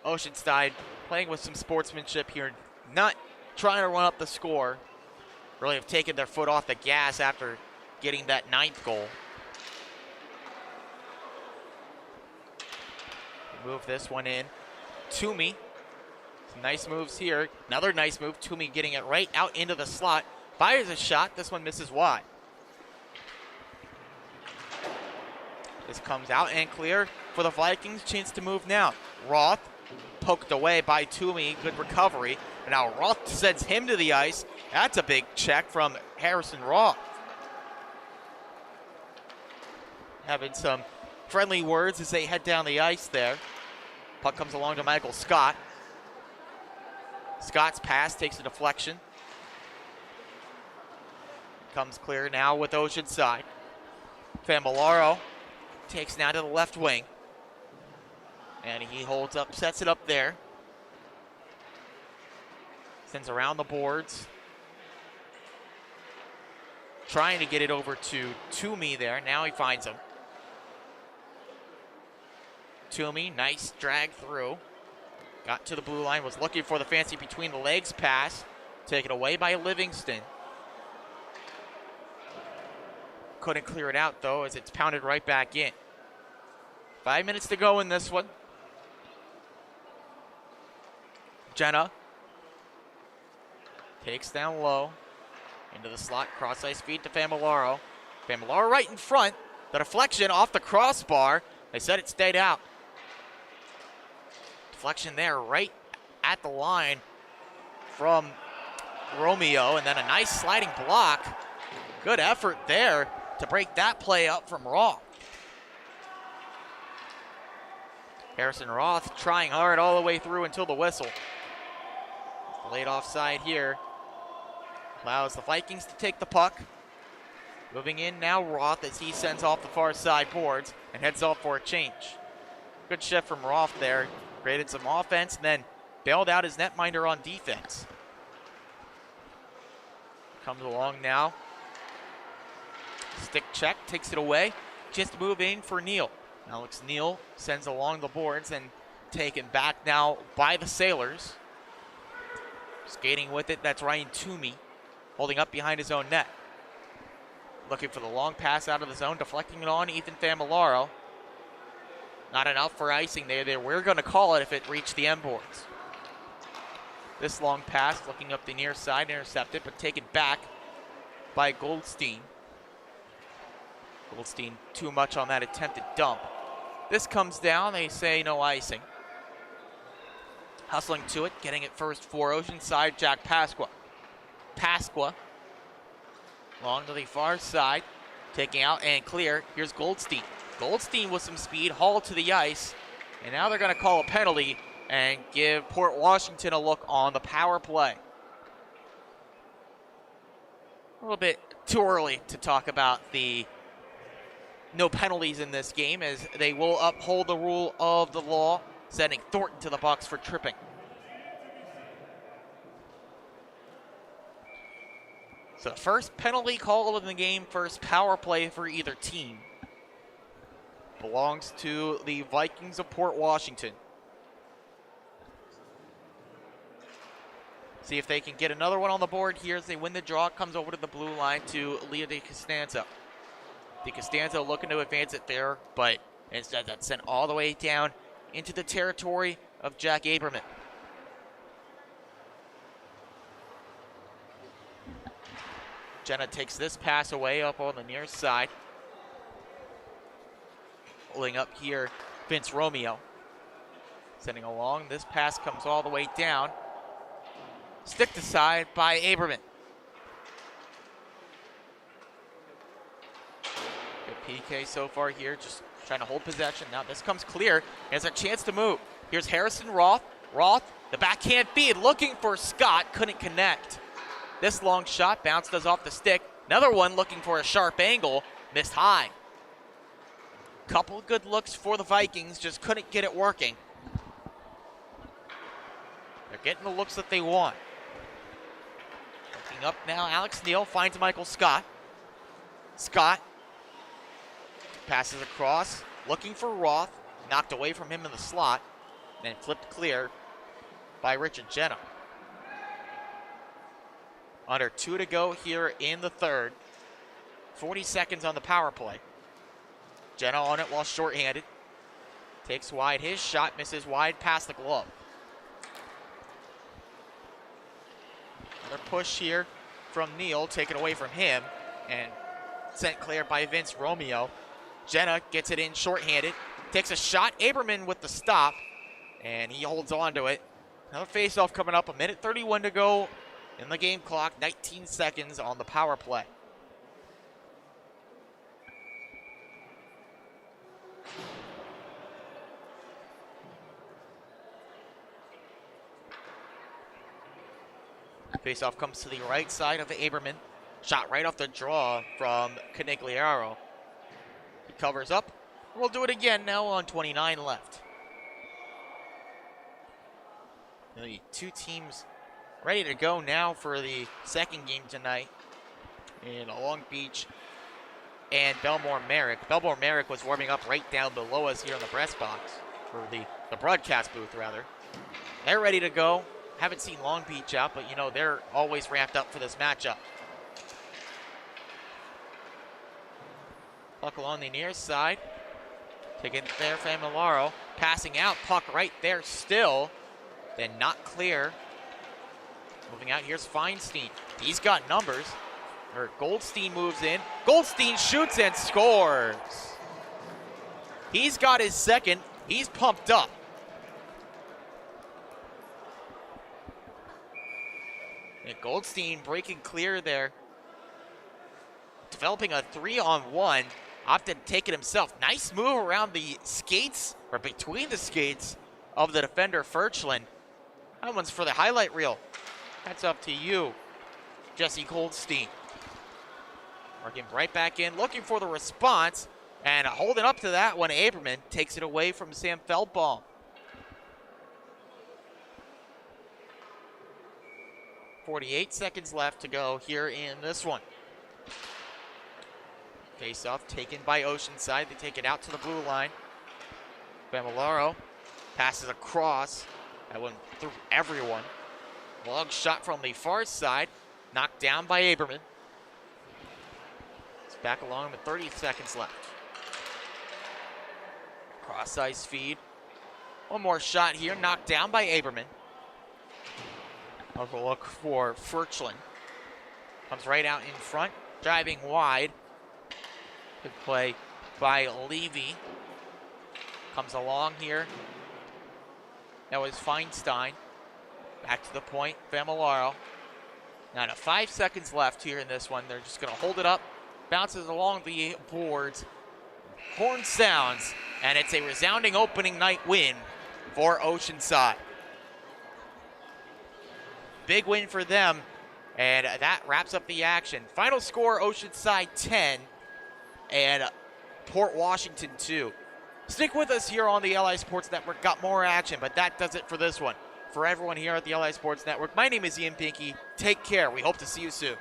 Oceanside playing with some sportsmanship here, not trying to run up the score. Really have taken their foot off the gas after getting that 9th goal. Move this one in. Toomey, some nice moves here. Another nice move. Toomey getting it right out into the slot. Fires a shot. This one misses wide. This comes out and clear for the Vikings. Chance to move now. Roth poked away by Toomey. Good recovery. And now Roth sends him to the ice. That's a big check from Harrison Roth. Having some friendly words as they head down the ice there. Puck comes along to Michael Scott. Scott's pass takes a deflection. Comes clear now with Oceanside. Familaro takes now to the left wing. And he holds up, sets it up there. Sends around the boards. Trying to get it over to Toomey there. Now he finds him. Toomey, nice drag through. Got to the blue line, was looking for the fancy between the legs pass. Taken away by Livingston. Couldn't clear it out though as it's pounded right back in. 5 minutes to go in this one. Jenna takes down low. Into the slot, cross ice feed to Familaro. Familaro right in front. The deflection off the crossbar. They said it stayed out. Deflection there right at the line from Romeo. And then a nice sliding block. Good effort there to break that play up from Roth. Harrison Roth trying hard all the way through until the whistle. Late offside here. Allows the Vikings to take the puck. Moving in now Roth as he sends off the far side boards and heads off for a change. Good shift from Roth there. Created some offense and then bailed out his netminder on defense. Comes along now. Stick check, takes it away. Just move in for Neal. Alex Neal sends along the boards and taken back now by the Sailors. Skating with it, that's Ryan Toomey. Holding up behind his own net. Looking for the long pass out of the zone, deflecting it on Ethan Familaro. Not enough for icing there. We're going to call it if it reached the end boards. This long pass, looking up the near side, intercepted, but taken back by Goldstein. Goldstein too much on that attempted dump. This comes down, they say no icing. Hustling to it, getting it first for Oceanside, Jack Pasqua. Pasqua, long to the far side, taking out and clear. Here's Goldstein. Goldstein with some speed, hauled to the ice, and now they're going to call a penalty and give Port Washington a look on the power play. A little bit too early to talk about the no penalties in this game, as they will uphold the rule of the law, sending Thornton to the box for tripping. So the first penalty call of the game, first power play for either team, belongs to the Vikings of Port Washington. See if they can get another one on the board here as they win the draw. Comes over to the blue line to Leah DeCostanzo. DeCostanzo looking to advance it there, but instead that's sent all the way down into the territory of Jack Aberman. Jenna takes this pass away up on the near side. Pulling up here, Vince Romeo. Sending along, this pass comes all the way down. Sticked aside by Aberman. PK so far here, just trying to hold possession. Now this comes clear. Has a chance to move. Here's Harrison Roth. Roth, the backhand feed, looking for Scott, couldn't connect. This long shot bounced off the stick. Another one looking for a sharp angle, missed high. Couple of good looks for the Vikings, just couldn't get it working. They're getting the looks that they want. Looking up now, Alex Neal finds Michael Scott. Scott passes across, looking for Roth, knocked away from him in the slot, then flipped clear by Richard Jenna. Under 2 to go here in the third. 40 seconds on the power play. Jenna on it while shorthanded. Takes wide, his shot misses wide past the glove. Another push here from Neal, taken away from him, and sent clear by Vince Romeo. Jenna gets it in shorthanded, takes a shot. Aberman with the stop, and he holds on to it. Another faceoff coming up, 1:31 to go in the game clock, 19 seconds on the power play. Faceoff comes to the right side of Aberman. Shot right off the draw from Canigliaro. He covers up. We'll do it again now on 29 left. The two teams ready to go now for the second game tonight in Long Beach and Belmore Merrick. Belmore Merrick was warming up right down below us here in the press box, or the broadcast booth rather. They're ready to go. Haven't seen Long Beach out, but you know they're always ramped up for this matchup. Puck along the near side. Taking there, Familaro. Passing out, puck right there still. Then not clear. Moving out, here's Feinstein. He's got numbers. Or Goldstein moves in. Goldstein shoots and scores. He's got his second. He's pumped up. And Goldstein breaking clear there. Developing a 3-on-1. Opted to take it himself. Nice move around the skates, or between the skates, of the defender, Furchland. That one's for the highlight reel. That's up to you, Jesse Goldstein. Working right back in, looking for the response, and holding up to that one, Aberman takes it away from Sam Feldbaum. .48 seconds left to go here in this one. Face-off taken by Oceanside. They take it out to the blue line. Familaro passes across. That went through everyone. Long shot from the far side. Knocked down by Aberman. It's back along with 30 seconds left. Cross-ice feed. One more shot here. Knocked down by Aberman. I'll look for Furchland. Comes right out in front. Driving wide. Good play by Levy. Comes along here. That was Feinstein. Back to the point, Familaro. Now 5 seconds left here in this one. They're just going to hold it up. Bounces along the boards. Horn sounds, and it's a resounding opening night win for Oceanside. Big win for them, and that wraps up the action. Final score, Oceanside 10 and Port Washington 2. Stick with us here on the LI Sports Network. Got more action, but that does it for this one. For everyone here at the LI Sports Network, my name is Ian Pinky. Take care. We hope to see you soon.